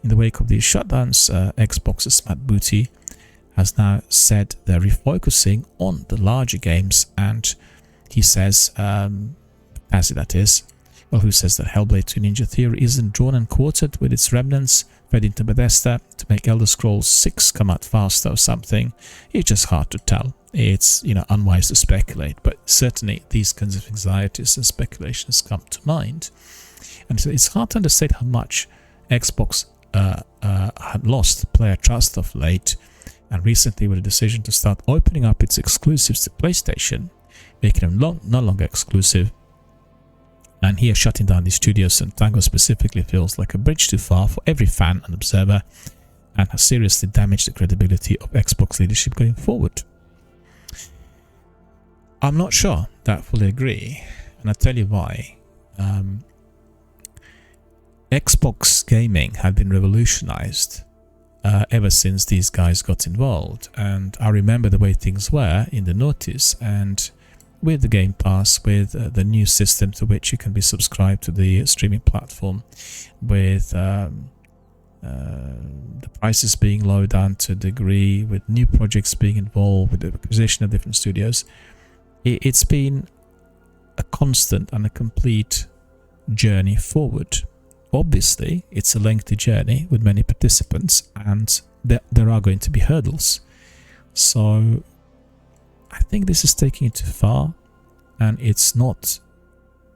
In the wake of these shutdowns, Xbox's Matt Booty has now said they're refocusing on the larger games, and he says, Tassie that is, well, who says that Hellblade 2 Ninja Theory isn't drawn and quartered with its remnants fed into Bethesda to make Elder Scrolls 6 come out faster or something. It's just hard to tell. It's, you know, unwise to speculate, but certainly these kinds of anxieties and speculations come to mind. And so it's hard to understand how much Xbox had lost player trust of late, and recently with a decision to start opening up its exclusives to PlayStation, making them no longer exclusive. And here shutting down these studios, and Tango specifically, feels like a bridge too far for every fan and observer, and has seriously damaged the credibility of Xbox leadership going forward. I'm not sure that I fully agree, and I'll tell you why. Xbox gaming had been revolutionized ever since these guys got involved, and I remember the way things were in the noughties, and with the Game Pass, with the new system to which you can be subscribed to the streaming platform, with the prices being low down to a degree, with new projects being involved, with the acquisition of different studios, it's been a constant and a complete journey forward. Obviously, it's a lengthy journey with many participants, and there are going to be hurdles. So I think this is taking it too far, and it's not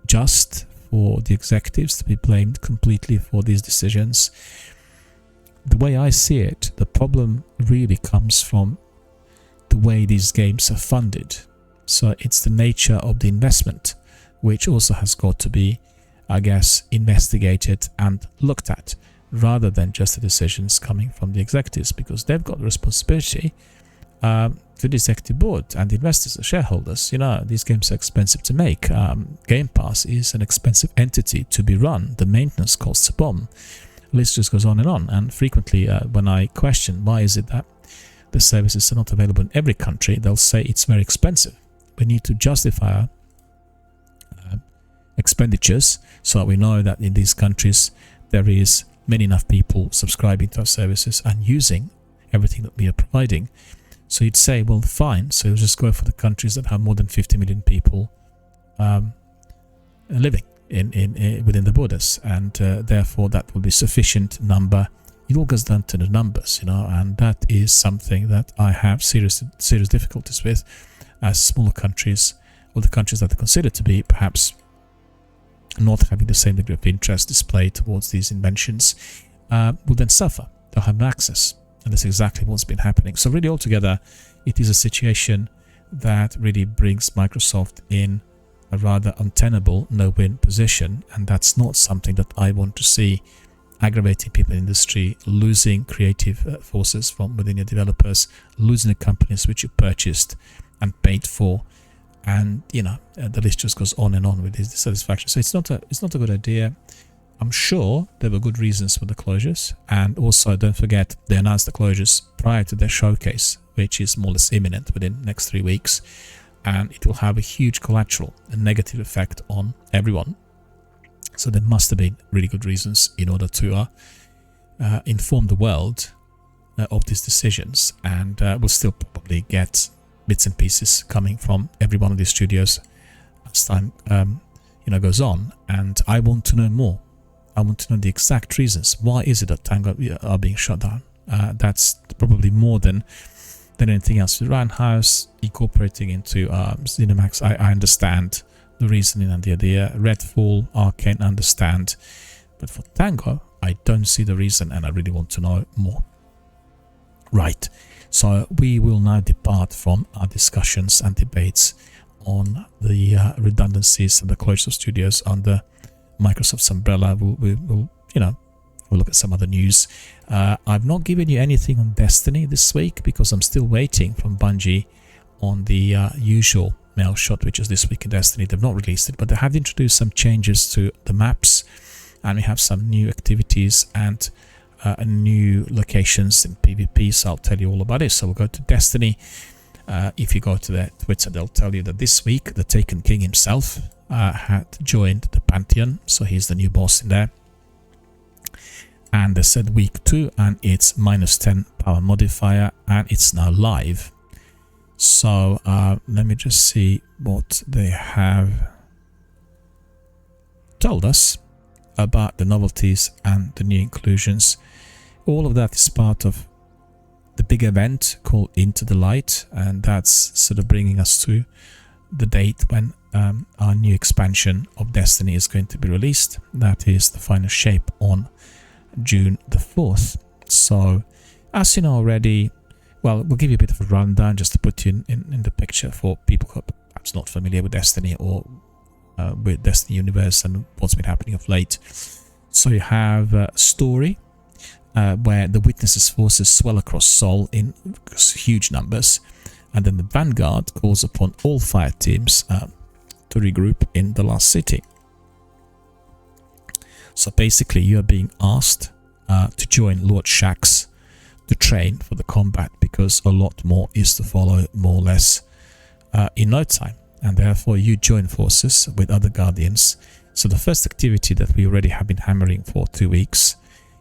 just for the executives to be blamed completely for these decisions. The way I see it, the problem really comes from the way these games are funded. So it's the nature of the investment, which also has got to be, I guess, investigated and looked at, rather than just the decisions coming from the executives, because they've got the responsibility to the executive board and the investors, the shareholders. You know, these games are expensive to make. Game Pass is an expensive entity to be run. The maintenance costs a bomb. The list just goes on, and frequently when I question why is it that the services are not available in every country, they'll say it's very expensive. We need to justify our expenditures so that we know that in these countries there is many enough people subscribing to our services and using everything that we are providing. So you'd say, well, fine, so you'll just go for the countries that have more than 50 million people living in within the borders, and therefore that will be sufficient number. It all goes down to the numbers, and that is something that I have serious difficulties with, as smaller countries, or the countries that are considered to be perhaps not having the same degree of interest displayed towards these inventions, will then suffer. They'll have no access, and that's exactly what's been happening. So really altogether, it is a situation that really brings Microsoft in a rather untenable no-win position, and that's not something that I want to see, aggravating people in the industry, losing creative forces from within your developers, losing the companies which you purchased and paid for, and the list just goes on and on with this dissatisfaction. So it's not a good idea. I'm sure there were good reasons for the closures, and also don't forget they announced the closures prior to their showcase, which is more or less imminent within the next 3 weeks, and it will have a huge collateral and negative effect on everyone. So there must have been really good reasons in order to inform the world of these decisions, and we'll still probably get bits and pieces coming from every one of these studios as time goes on, and I want to know more. I want to know the exact reasons. Why is it that Tango are being shut down? That's probably more than anything else. With Roundhouse incorporating into ZeniMax, I understand the reasoning and the idea. Redfall, Arcane, understand. But for Tango, I don't see the reason, and I really want to know more. Right. So we will now depart from our discussions and debates on the redundancies and the closure of studios under Microsoft's umbrella. We'll look at some other news. I've not given you anything on Destiny this week because I'm still waiting from Bungie on the usual mail shot, which is this week in Destiny. They've not released it, but they have introduced some changes to the maps, and we have some new activities and new locations in PvP, so I'll tell you all about it. So we'll go to Destiny. If you go to their Twitter, they'll tell you that this week the Taken King himself had joined the Pantheon, so he's the new boss in there. And they said week 2, and it's -10 power modifier, and it's now live. So let me just see what they have told us about the novelties and the new inclusions. All of that is part of the big event called Into the Light, and that's sort of bringing us to the date when our new expansion of Destiny is going to be released. That is the final shape on June the 4th. So as you know already, well, we'll give you a bit of a rundown just to put you in the picture for people who are perhaps not familiar with Destiny or with Destiny Universe and what's been happening of late. So you have a story where the Witnesses forces swell across Sol in huge numbers, and then the Vanguard calls upon all fire teams to regroup in the last city. So basically you are being asked to join Lord Shaxx to train for the combat, because a lot more is to follow more or less in no time, and therefore you join forces with other Guardians. So the first activity that we already have been hammering for 2 weeks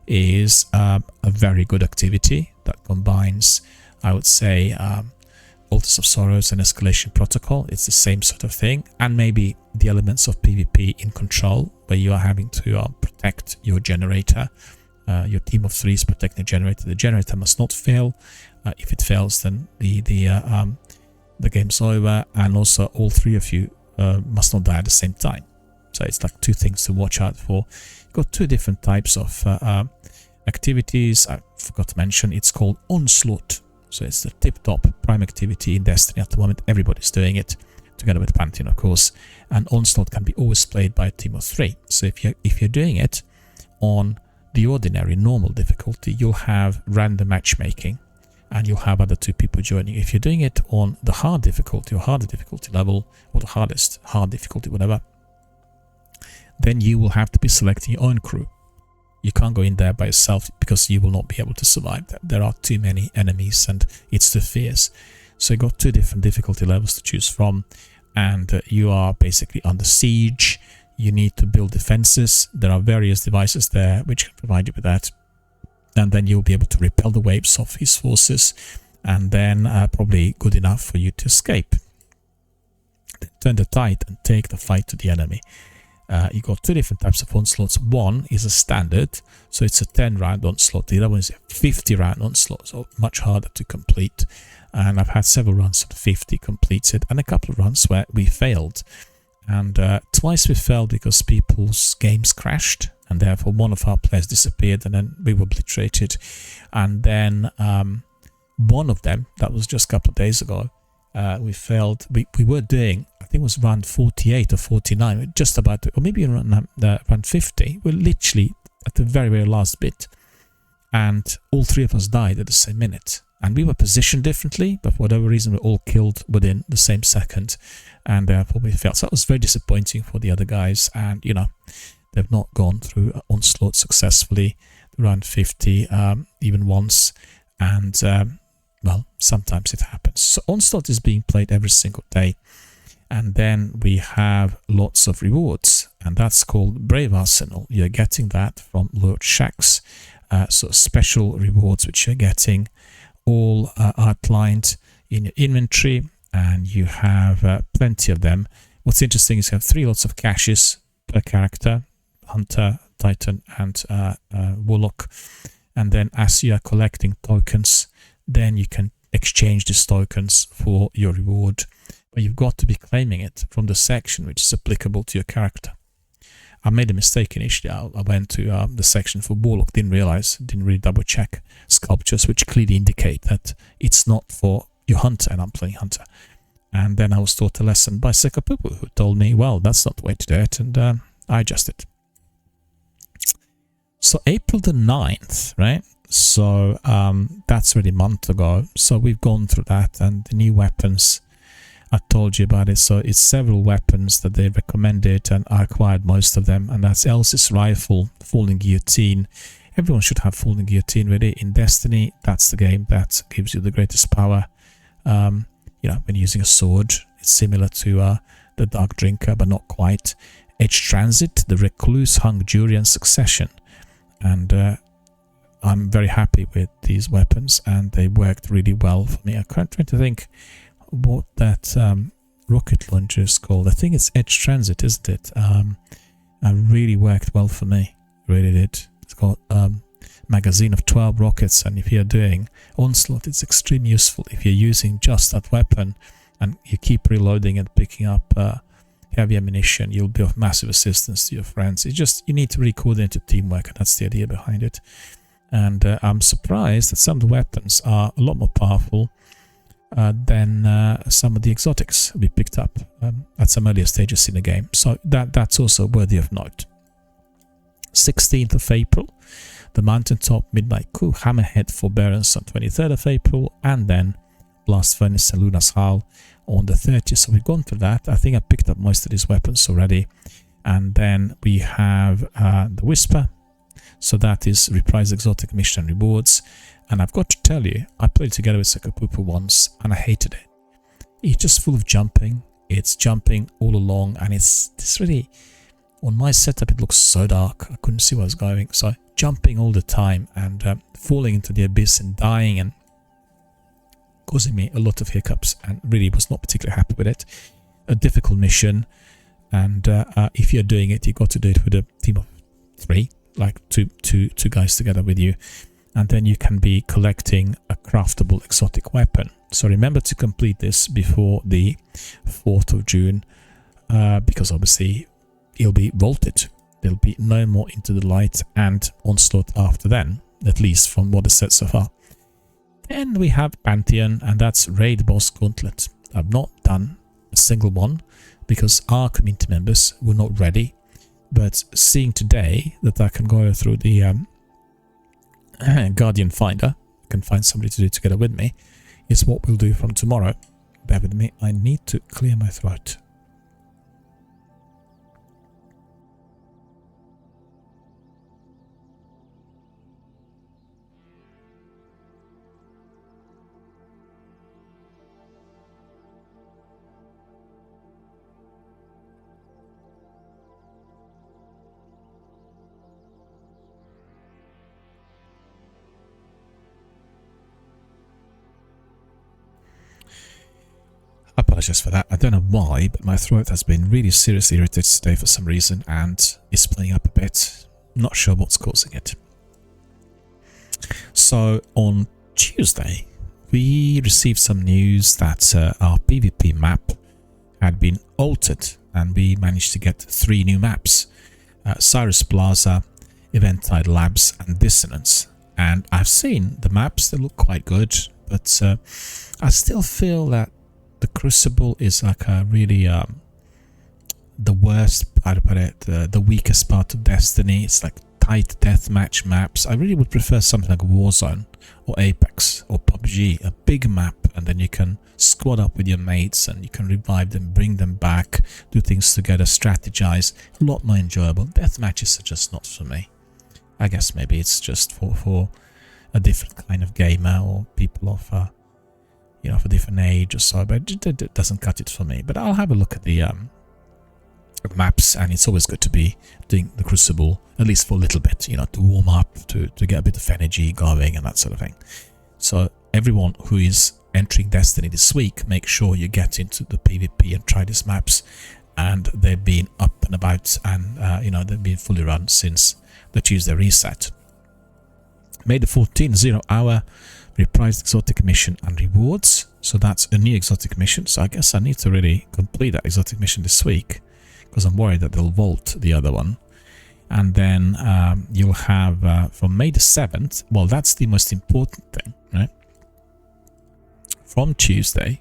is a very good activity that combines, I would say, Altars of Sorrows and Escalation Protocol. It's the same sort of thing, and maybe the elements of PvP in Control, where you are having to protect your generator. Your team of 3 is protecting the generator. The generator must not fail. If it fails, then the game's over, and also all 3 of you must not die at the same time. So it's like 2 things to watch out for. You've got 2 different types of activities. I forgot to mention, it's called Onslaught. So it's the tip-top prime activity in Destiny at the moment. Everybody's doing it, together with Pantheon, of course. And Onslaught can be always played by a team of 3. So if you're doing it on the ordinary, normal difficulty, you'll have random matchmaking, and you'll have other 2 people joining. If you're doing it on the hard difficulty or harder difficulty level, or the hardest, hard difficulty, whatever, then you will have to be selecting your own crew. You can't go in there by yourself because you will not be able to survive. There are too many enemies and it's too fierce. So you got 2 different difficulty levels to choose from, and you are basically under siege. You need to build defenses. There are various devices there which can provide you with that, and then you'll be able to repel the waves of his forces, and then probably good enough for you to escape. Then turn the tide and take the fight to the enemy. You got 2 different types of onslaughts. One is a standard, so it's a 10 round onslaught. The other one is a 50 round onslaught, so much harder to complete. And I've had several runs of 50 completed, and a couple of runs where we failed. And twice we failed because people's games crashed, and therefore one of our players disappeared, and then we were obliterated. And then one of them, that was just a couple of days ago, we failed. We were doing, I think it was round 48 or 49, just about to, or maybe around 50. We're literally at the very, very last bit, and all 3 of us died at the same minute. And we were positioned differently, but for whatever reason we were all killed within the same second, and therefore we failed. So that was very disappointing for the other guys, and you know, they've not gone through onslaught successfully around 50 even once, and well, sometimes it happens. So onslaught is being played every single day, and then we have lots of rewards, and that's called Brave Arsenal. You're getting that from Lord Shaxx, so special rewards which you're getting, all outlined in your inventory, and you have plenty of them. What's interesting is you have 3 lots of caches per character: Hunter, Titan, and Warlock. And then as you are collecting tokens, then you can exchange these tokens for your reward, but you've got to be claiming it from the section which is applicable to your character. I made a mistake initially. I went to the section for Warlock, didn't really double check sculptures, which clearly indicate that it's not for your Hunter, and I'm playing Hunter. And then I was taught a lesson by Sekapupu, who told me, well, that's not the way to do it, and I adjusted. So April the 9th, right? So that's already a month ago. So we've gone through that, and the new weapons, I told you about it. So it's several weapons that they recommended, and I acquired most of them, and that's Elsie's rifle, Falling Guillotine. Everyone should have Falling Guillotine really. In Destiny, that's the game that gives you the greatest power. You know, when using a sword, it's similar to the Dark Drinker, but not quite. Edge Transit, the Recluse, Hung Jury, and Succession. And I'm very happy with these weapons, and they worked really well for me. I'm trying to think what that rocket launcher is called. I think it's Edge Transit, isn't it? Really worked well for me, really did. It's got magazine of 12 rockets, and if you're doing onslaught, it's extremely useful. If you're using just that weapon and you keep reloading and picking up heavy ammunition, you'll be of massive assistance to your friends. It's just, you need to really coordinate your teamwork, and that's the idea behind it. And I'm surprised that some of the weapons are a lot more powerful than some of the exotics we picked up at some earlier stages in the game. So that's also worthy of note. 16th of April, the Mountaintop Midnight Coup, Hammerhead Forbearance on 23rd of April, and then Blast Furnace and Luna's Howl on the 30th. So we've gone through that. I think I picked up most of these weapons already. And then we have the Whisper. So that is Reprise Exotic Mission Rewards. And I've got to tell you, I played together with Sekapupu once, and I hated it. It's just full of jumping. It's jumping all along, and it's really, on my setup, it looks so dark. I couldn't see where I was going. So jumping all the time and falling into the abyss and dying and causing me a lot of hiccups, and really was not particularly happy with it. A difficult mission, and if you're doing it, you've got to do it with a team of 3, like two guys together with you, and then you can be collecting a craftable exotic weapon. So remember to complete this before the 4th of June, because obviously it'll be vaulted. There'll be no more Into the Light and Onslaught after then, at least from what is said so far. Then we have Pantheon, and that's Raid Boss Gauntlet. I've not done a single one because our community members were not ready, but seeing today that I can go through the Guardian Finder, I can find somebody to do it together with me, is what we'll do from tomorrow. Bear with me, I need to clear my throat. apologize for that. I don't know why, but my throat has been really seriously irritated today for some reason, and it's playing up a bit. Not sure what's causing it. So on Tuesday, we received some news that our PvP map had been altered, and we managed to get 3 new maps: Cyrus Plaza, Eventide Labs, and Dissonance. And I've seen the maps; they look quite good, but I still feel that the Crucible is like a really the worst, how to put it, the weakest part of Destiny. It's like tight deathmatch maps. I really would prefer something like Warzone or Apex or PUBG, a big map, and then you can squad up with your mates and you can revive them, bring them back, do things together, strategize. A lot more enjoyable. Deathmatches are just not for me. I guess maybe it's just for a different kind of gamer or people of of a different age or so, but it doesn't cut it for me. But I'll have a look at the maps, and it's always good to be doing the Crucible, at least for a little bit, to warm up, to get a bit of energy going and that sort of thing. So everyone who is entering Destiny this week, make sure you get into the PvP and try these maps. And they've been up and about, and they've been fully run since the Tuesday reset. May the 14th, 0 hour, reprised exotic mission and rewards. So that's a new exotic mission. So I guess I need to really complete that exotic mission this week, because I'm worried that they'll vault the other one. And then you'll have from May the 7th, well, that's the most important thing, right? From Tuesday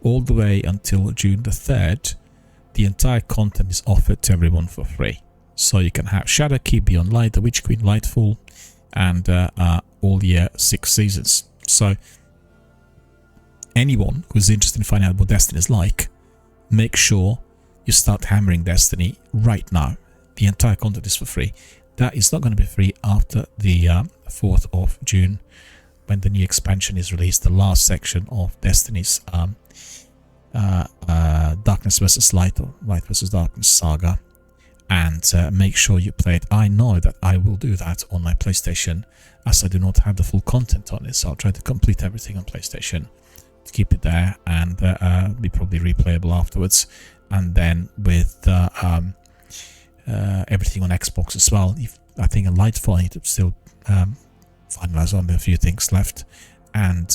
all the way until June the 3rd, the entire content is offered to everyone for free. So you can have Shadowkeep, Beyond Light, The Witch Queen, Lightfall, and all the 6 seasons. So anyone who's interested in finding out what Destiny is like, make sure you start hammering Destiny right now. The entire content is for free. That is not going to be free after the 4th of June, when the new expansion is released, the last section of Destiny's Darkness vs. Light, or Light vs. Darkness saga. And make sure you play it. I know that I will do that on my PlayStation, as I do not have the full content on it, so I'll try to complete everything on PlayStation to keep it there, and be probably replayable afterwards. And then with everything on Xbox as well. I think a Lightfall, I need to still finalize on a few things left, and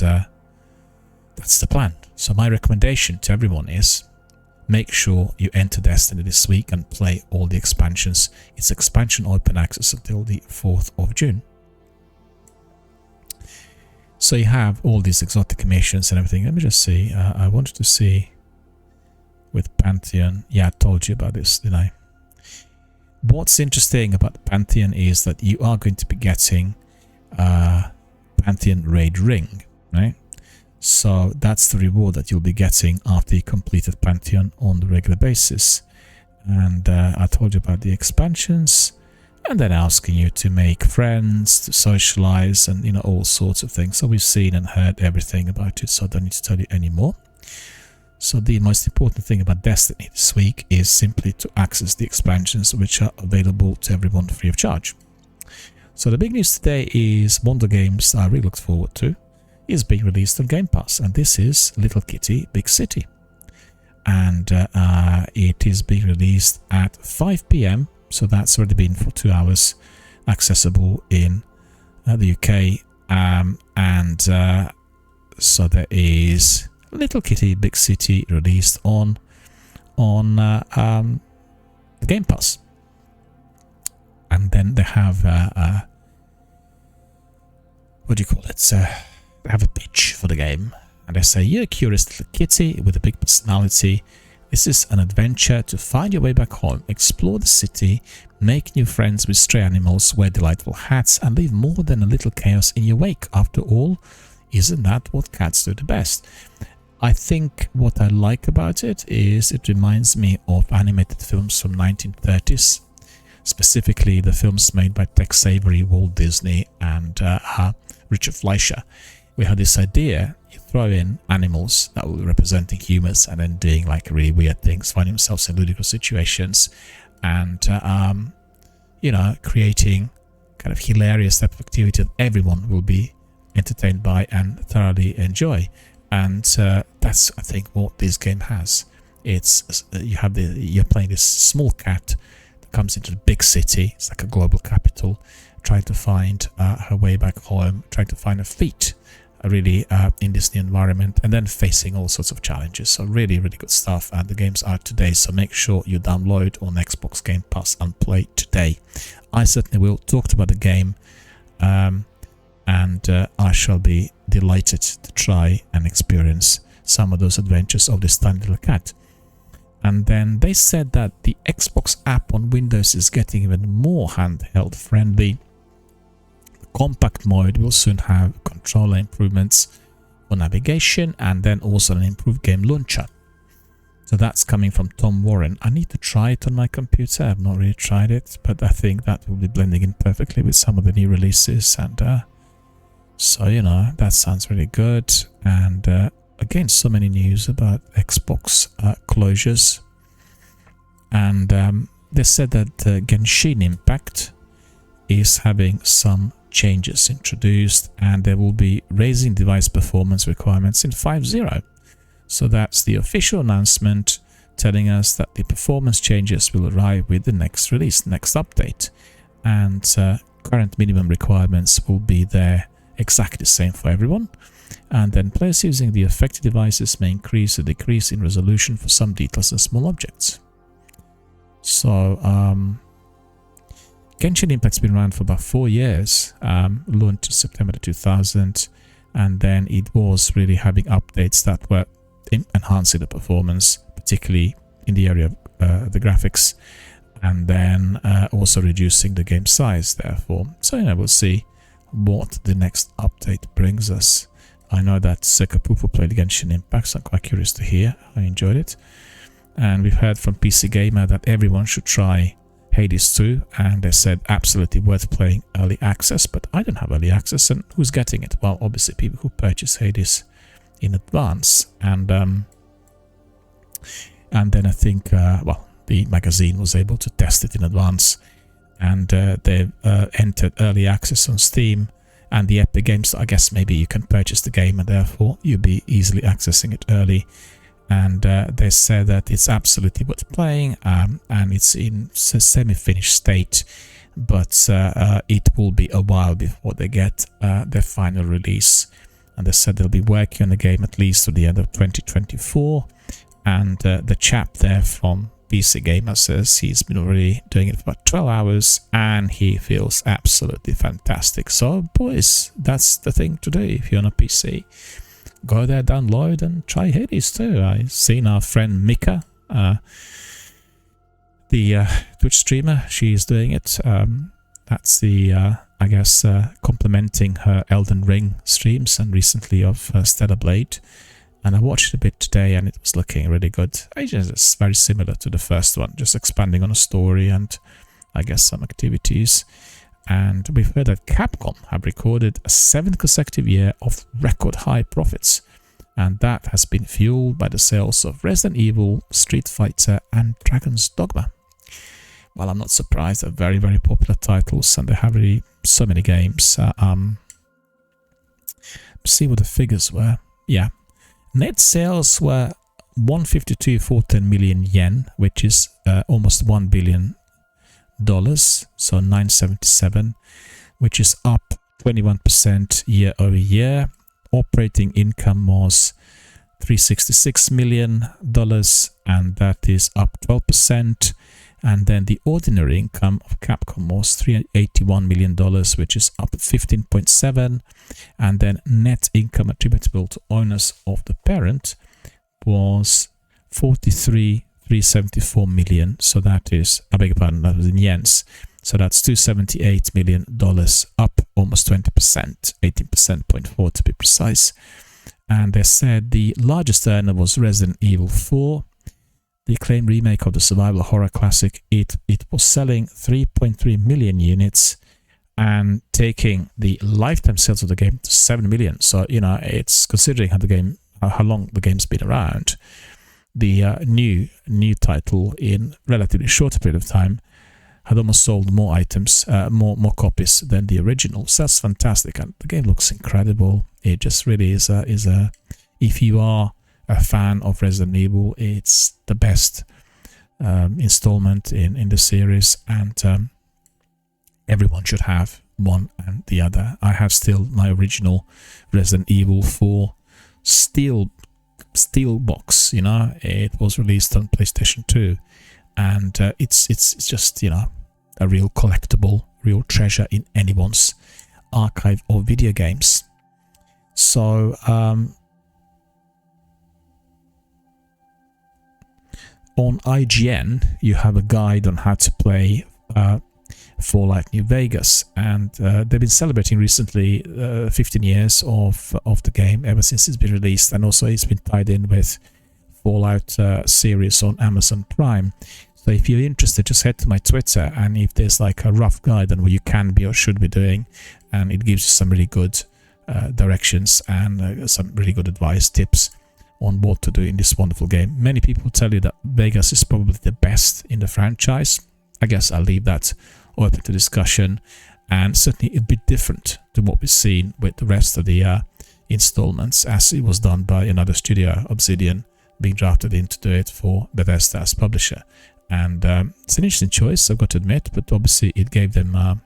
that's the plan. So my recommendation to everyone is, make sure you enter Destiny this week and play all the expansions. It's expansion open access until the 4th of June. So you have all these exotic missions and everything. Let me just see. I wanted to see with Pantheon. Yeah, I told you about this, didn't I? What's interesting about the Pantheon is that you are going to be getting Pantheon Raid Ring, right? So that's the reward that you'll be getting after you completed Pantheon on the regular basis. And I told you about the expansions, and then asking you to make friends, to socialize, and all sorts of things. So we've seen and heard everything about it, so I don't need to tell you anymore. So the most important thing about Destiny this week is simply to access the expansions, which are available to everyone free of charge. So the big news today is one of the games I really looked forward to is being released on Game Pass, and this is Little Kitty Big City. And it is being released at 5 PM, so that's already been for 2 hours accessible in the UK. So there is Little Kitty Big City released on the Game Pass. And then they have what do you call it? They have a pitch for the game, and they say, you're a curious little kitty with a big personality. This is an adventure to find your way back home, explore the city, make new friends with stray animals, wear delightful hats, and leave more than a little chaos in your wake. After all, isn't that what cats do the best? I think what I like about it is it reminds me of animated films from 1930s, specifically the films made by Tex Avery, Walt Disney, and Richard Fleischer. We had this idea, you throw in animals that were representing humans and then doing like really weird things, finding themselves in ludicrous situations, and creating kind of hilarious type of activity that everyone will be entertained by and thoroughly enjoy. And that's, I think, what this game has. It's you're playing this small cat that comes into the big city. It's like a global capital, trying to find her way back home, trying to find her feet really in this new environment, and then facing all sorts of challenges. So really, really good stuff. And the game's out today, so make sure you download on Xbox Game Pass and play today. I certainly will. Talk about the game, and I shall be delighted to try and experience some of those adventures of this tiny little cat. And then they said that the Xbox app on Windows is getting even more handheld friendly. The compact mode will soon have controller improvements for navigation, and then also an improved game launcher. So that's coming from Tom Warren. I need to try it on my computer. I've not really tried it, but I think that will be blending in perfectly with some of the new releases. And so, you know, that sounds really good. And again, so many news about Xbox closures. And they said that Genshin Impact is having some changes introduced, and they will be raising device performance requirements in 5.0. So that's the official announcement telling us that the performance changes will arrive with the next release, next update. And current minimum requirements will be there exactly the same for everyone. And then players using the affected devices may increase or decrease in resolution for some details and small objects. So Genshin Impact's been around for about 4 years, launched in September 2000, and then it was really having updates that were enhancing the performance, particularly in the area of the graphics, and then also reducing the game size, therefore. So, you know, we'll see what the next update brings us. I know that Sekapupu played Genshin Impact, so I'm quite curious to hear. I enjoyed it. And we've heard from PC Gamer that everyone should try Hades 2, and they said absolutely worth playing early access, but I don't have early access, and who's getting it? Well, obviously people who purchase Hades in advance. And then I think, well, the magazine was able to test it in advance, and they've entered early access on Steam and the Epic Games. So I guess maybe you can purchase the game and therefore you'll be easily accessing it early. And they said that it's absolutely worth playing, and it's in a semi-finished state, but it will be a while before they get their final release. And they said they'll be working on the game at least to the end of 2024. And the chap there from PC Gamer says he's been already doing it for about 12 hours and he feels absolutely fantastic. So boys, that's the thing to do if you're on a PC. Go there, download, and try Hades too. I've seen our friend Mika, the Twitch streamer, she's doing it. That's the, I guess, complementing her Elden Ring streams and recently of Stellar Blade. And I watched a bit today and it was looking really good. It's very similar to the first one, just expanding on a story and I guess some activities. And we've heard that Capcom have recorded a 7th consecutive year of record high profits. And that has been fueled by the sales of Resident Evil, Street Fighter and Dragon's Dogma. Well, I'm not surprised. They're very, very popular titles and they have really so many games. See what the figures were. Yeah. Net sales were 152.410 million yen, which is almost $1 billion. So 977, which is up 21% year over year. Operating income was $366 million, and that is up 12%. And then the ordinary income of Capcom was $381 million, which is up 15.7%. And then net income attributable to owners of the parent was 374 million. So that is, I beg your pardon, that was in yens. So that's $278 million, up almost 20%, 18.4% to be precise. And they said the largest earner was Resident Evil 4. The acclaimed remake of the survival horror classic. It was selling 3.3 million units and taking the lifetime sales of the game to 7 million. So, you know, it's considering how long the game's been around. The new title in relatively short period of time had almost sold more items, more copies than the original. So that's fantastic, and the game looks incredible. It just really is a if you are a fan of Resident Evil, it's the best installment in the series, and everyone should have one and the other. I have still my original Resident Evil 4 steel box. You know, it was released on PlayStation 2, and it's just, you know, a real collectible, real treasure in anyone's archive of video games. So on IGN you have a guide on how to play Fallout New Vegas, and they've been celebrating recently 15 years of the game ever since it's been released, and also it's been tied in with Fallout series on Amazon Prime. So if you're interested, just head to my Twitter, and if there's like a rough guide on what you can be or should be doing, and it gives you some really good directions and some really good advice, tips on what to do in this wonderful game. Many people tell you that Vegas is probably the best in the franchise. I guess I'll leave that open to discussion, and certainly a bit different to what we've seen with the rest of the installments, as it was done by another studio, Obsidian, being drafted in to do it for Bethesda as publisher. And it's an interesting choice, I've got to admit, but obviously it gave them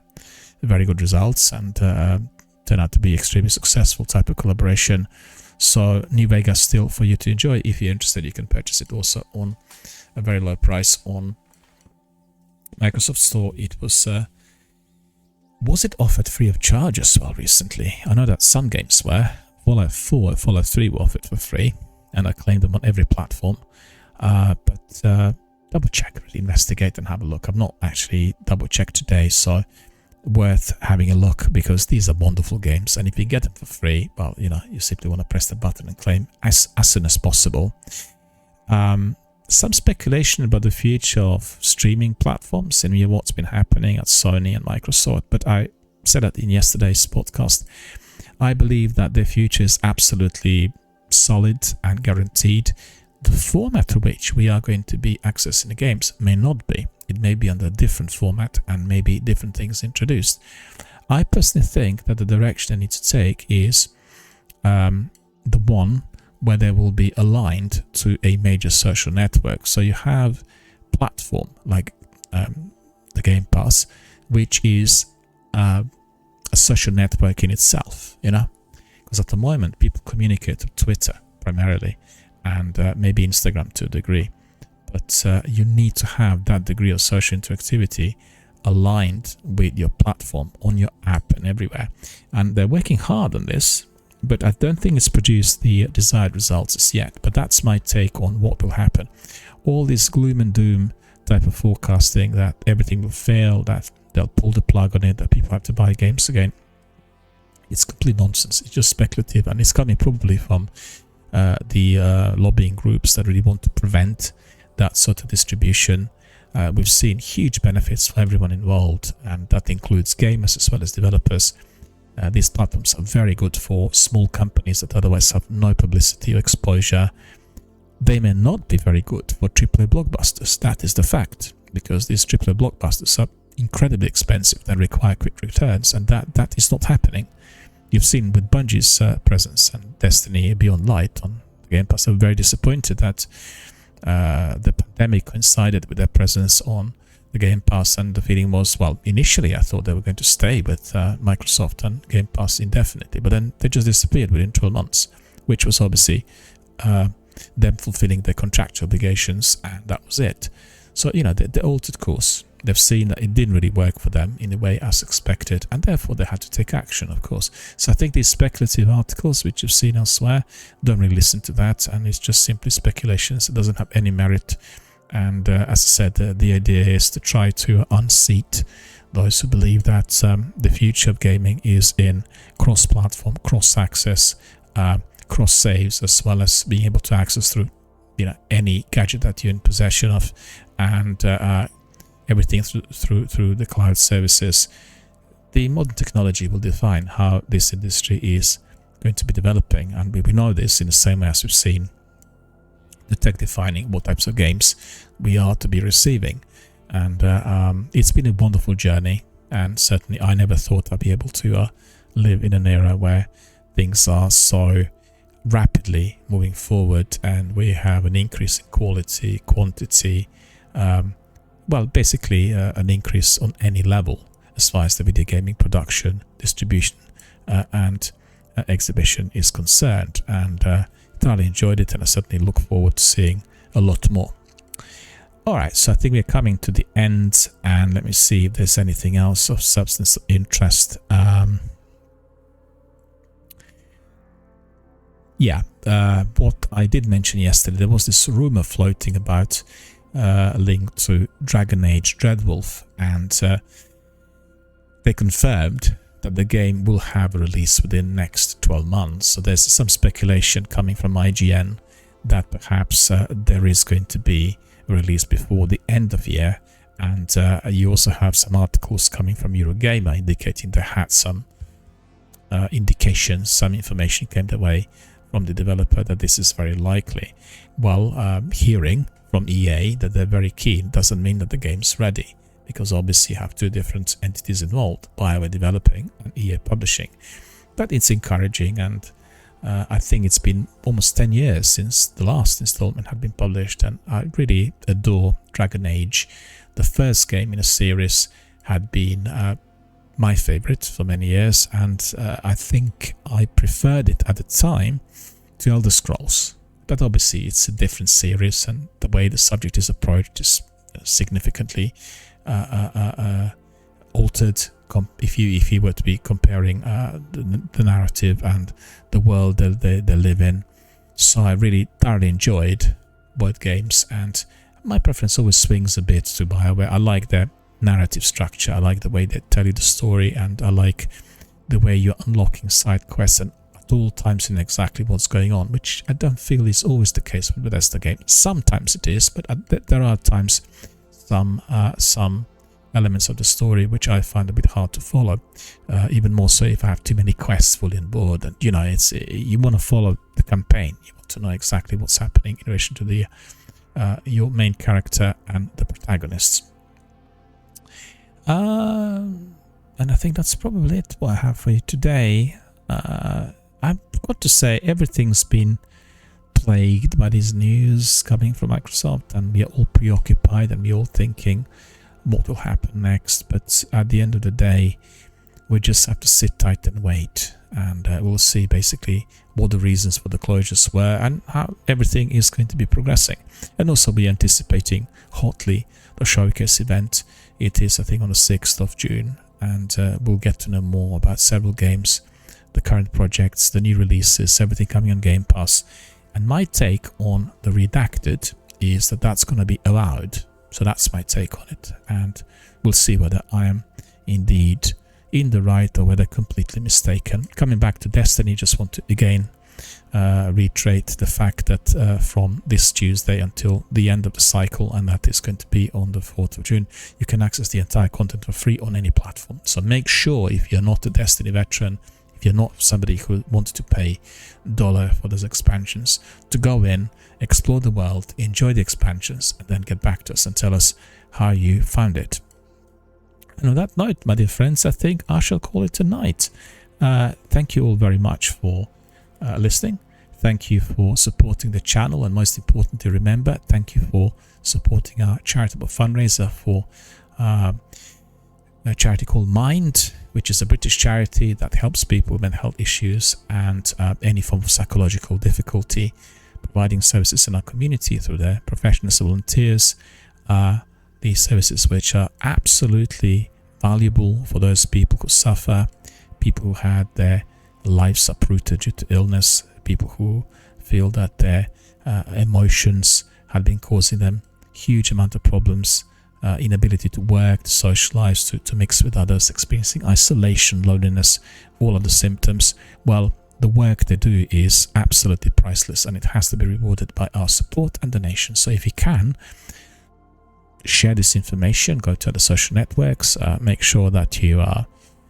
very good results and turned out to be extremely successful type of collaboration. So New Vegas still for you to enjoy. If you're interested, you can purchase it also on a very low price on Microsoft Store. It was it offered free of charge as well recently? I know that some games were. Fallout 4 and Fallout 3 were offered for free, and I claimed them on every platform. But double check, really investigate and have a look. I've not actually double checked today, so worth having a look, because these are wonderful games, and if you get them for free, well, you know, you simply want to press the button and claim as soon as possible. Some speculation about the future of streaming platforms and what's been happening at Sony and Microsoft, but I said that in yesterday's podcast. I believe that their future is absolutely solid and guaranteed. The format to which we are going to be accessing the games may not be. It may be under a different format and maybe different things introduced. I personally think that the direction they need to take is the one where they will be aligned to a major social network. So you have platform like the Game Pass, which is a social network in itself, you know, because at the moment people communicate through Twitter primarily, and maybe Instagram to a degree, but you need to have that degree of social interactivity aligned with your platform on your app and everywhere, and they're working hard on this, but I don't think it's produced the desired results as yet. But that's my take on what will happen. All this gloom and doom type of forecasting that everything will fail, that they'll pull the plug on it, that people have to buy games again, it's complete nonsense. It's just speculative, and it's coming probably from the lobbying groups that really want to prevent that sort of distribution. We've seen huge benefits for everyone involved, and that includes gamers as well as developers. These platforms are very good for small companies that otherwise have no publicity or exposure. They may not be very good for AAA blockbusters. That is the fact, because these AAA blockbusters are incredibly expensive and require quick returns, and that is not happening. You've seen with Bungie's presence and Destiny Beyond Light on the Game Pass. I'm very disappointed that the pandemic coincided with their presence on the Game Pass, and the feeling was, well, initially I thought they were going to stay with Microsoft and Game Pass indefinitely, but then they just disappeared within 12 months, which was obviously them fulfilling their contractual obligations, and that was it. So, you know, they altered course. They've seen that it didn't really work for them in a way as expected, and therefore they had to take action, of course. So I think these speculative articles which you've seen elsewhere, don't really listen to that, and it's just simply speculations. It doesn't have any merit. And as I said, the idea is to try to unseat those who believe that the future of gaming is in cross-platform, cross-access, cross-saves, as well as being able to access through, you know, any gadget that you're in possession of, and everything through the cloud services. The modern technology will define how this industry is going to be developing, and we know this in the same way as we've seen the tech defining what types of games we are to be receiving. And it's been a wonderful journey, and certainly I never thought I'd be able to live in an era where things are so rapidly moving forward, and we have an increase in quality, quantity, well, basically an increase on any level as far as the video gaming production, distribution, and exhibition is concerned. And thoroughly enjoyed it, and I certainly look forward to seeing a lot more. Alright, so I think we're coming to the end, and let me see if there's anything else of substance of interest. What I did mention yesterday, there was this rumor floating about a link to Dragon Age Dreadwolf, and they confirmed that the game will have a release within the next 12 months. So there's some speculation coming from IGN that perhaps there is going to be a release before the end of the year, and you also have some articles coming from Eurogamer indicating they had some indications, some information came their way from the developer that this is very likely. Well, hearing from EA that they're very keen doesn't mean that the game's ready, because obviously you have two different entities involved, BioWare developing and EA publishing. But it's encouraging, and I think it's been almost 10 years since the last installment had been published, and I really adore Dragon Age. The first game in a series had been my favorite for many years, and I think I preferred it at the time to Elder Scrolls. But obviously it's a different series, and the way the subject is approached is significantly altered if you were to be comparing the narrative and the world that they live in. So I really thoroughly enjoyed both games, and my preference always swings a bit to BioWare. I like their narrative structure, I like the way they tell you the story, and I like the way you're unlocking side quests and at all times in exactly what's going on, which I don't feel is always the case with Bethesda games. Sometimes it is, but there are times some elements of the story which I find a bit hard to follow, even more so if I have too many quests fully on board. And you know, it's you want to follow the campaign, you want to know exactly what's happening in relation to the your main character and the protagonists. And I think that's probably it what I have for you today. I've got to say, everything's been plagued by this news coming from Microsoft, and we are all preoccupied and we're all thinking what will happen next. But at the end of the day, we just have to sit tight and wait, and we'll see basically what the reasons for the closures were and how everything is going to be progressing. And also we're anticipating hotly the showcase event. It is, I think, on the 6th of June, and we'll get to know more about several games, the current projects, the new releases, everything coming on Game Pass. And my take on the Redacted is that that's going to be allowed. So that's my take on it, and we'll see whether I am indeed in the right or whether completely mistaken. Coming back to Destiny, just want to again reiterate the fact that from this Tuesday until the end of the cycle, and that is going to be on the 4th of June, you can access the entire content for free on any platform. So make sure, if you're not a Destiny veteran, if you're not somebody who wants to pay $1 for those expansions, to go in, explore the world, enjoy the expansions, and then get back to us and tell us how you found it. And on that note, my dear friends, I think I shall call it a night. Thank you all very much for listening. Thank you for supporting the channel, and most importantly, remember, thank you for supporting our charitable fundraiser for a charity called Mind, which is a British charity that helps people with mental health issues and any form of psychological difficulty, providing services in our community through their professionals and volunteers. These services which are absolutely valuable for those people who suffer, people who had their lives uprooted due to illness, people who feel that their emotions had been causing them huge amount of problems, inability to work, to socialize, to mix with others, experiencing isolation, loneliness, all of the symptoms. Well, the work they do is absolutely priceless, and it has to be rewarded by our support and donation. So if you can, share this information, go to the social networks, make sure that you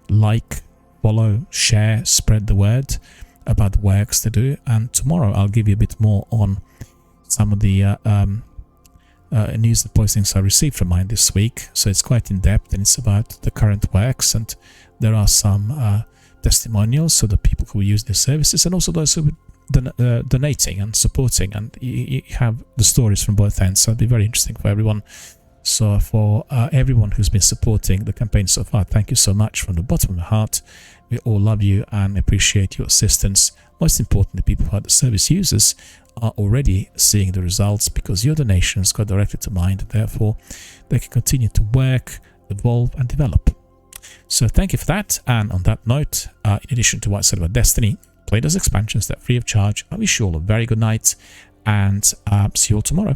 like, follow, share, spread the word about the works they do. And tomorrow I'll give you a bit more on some of the news and postings I received from Mind this week. So it's quite in depth, and it's about the current works, and there are some testimonials, so the people who use their services, and also those who would donating and supporting, and you have the stories from both ends, so it'll be very interesting for everyone. So for everyone who's been supporting the campaign so far, thank you so much from the bottom of my heart. We all love you and appreciate your assistance. Most importantly, people who are the service users are already seeing the results because your donations go directly to Mind, and therefore they can continue to work, evolve and develop. So thank you for that. And on that note, in addition to what I said about Destiny, play those expansions. They're free of charge. I wish you all a very good night, and see you all tomorrow.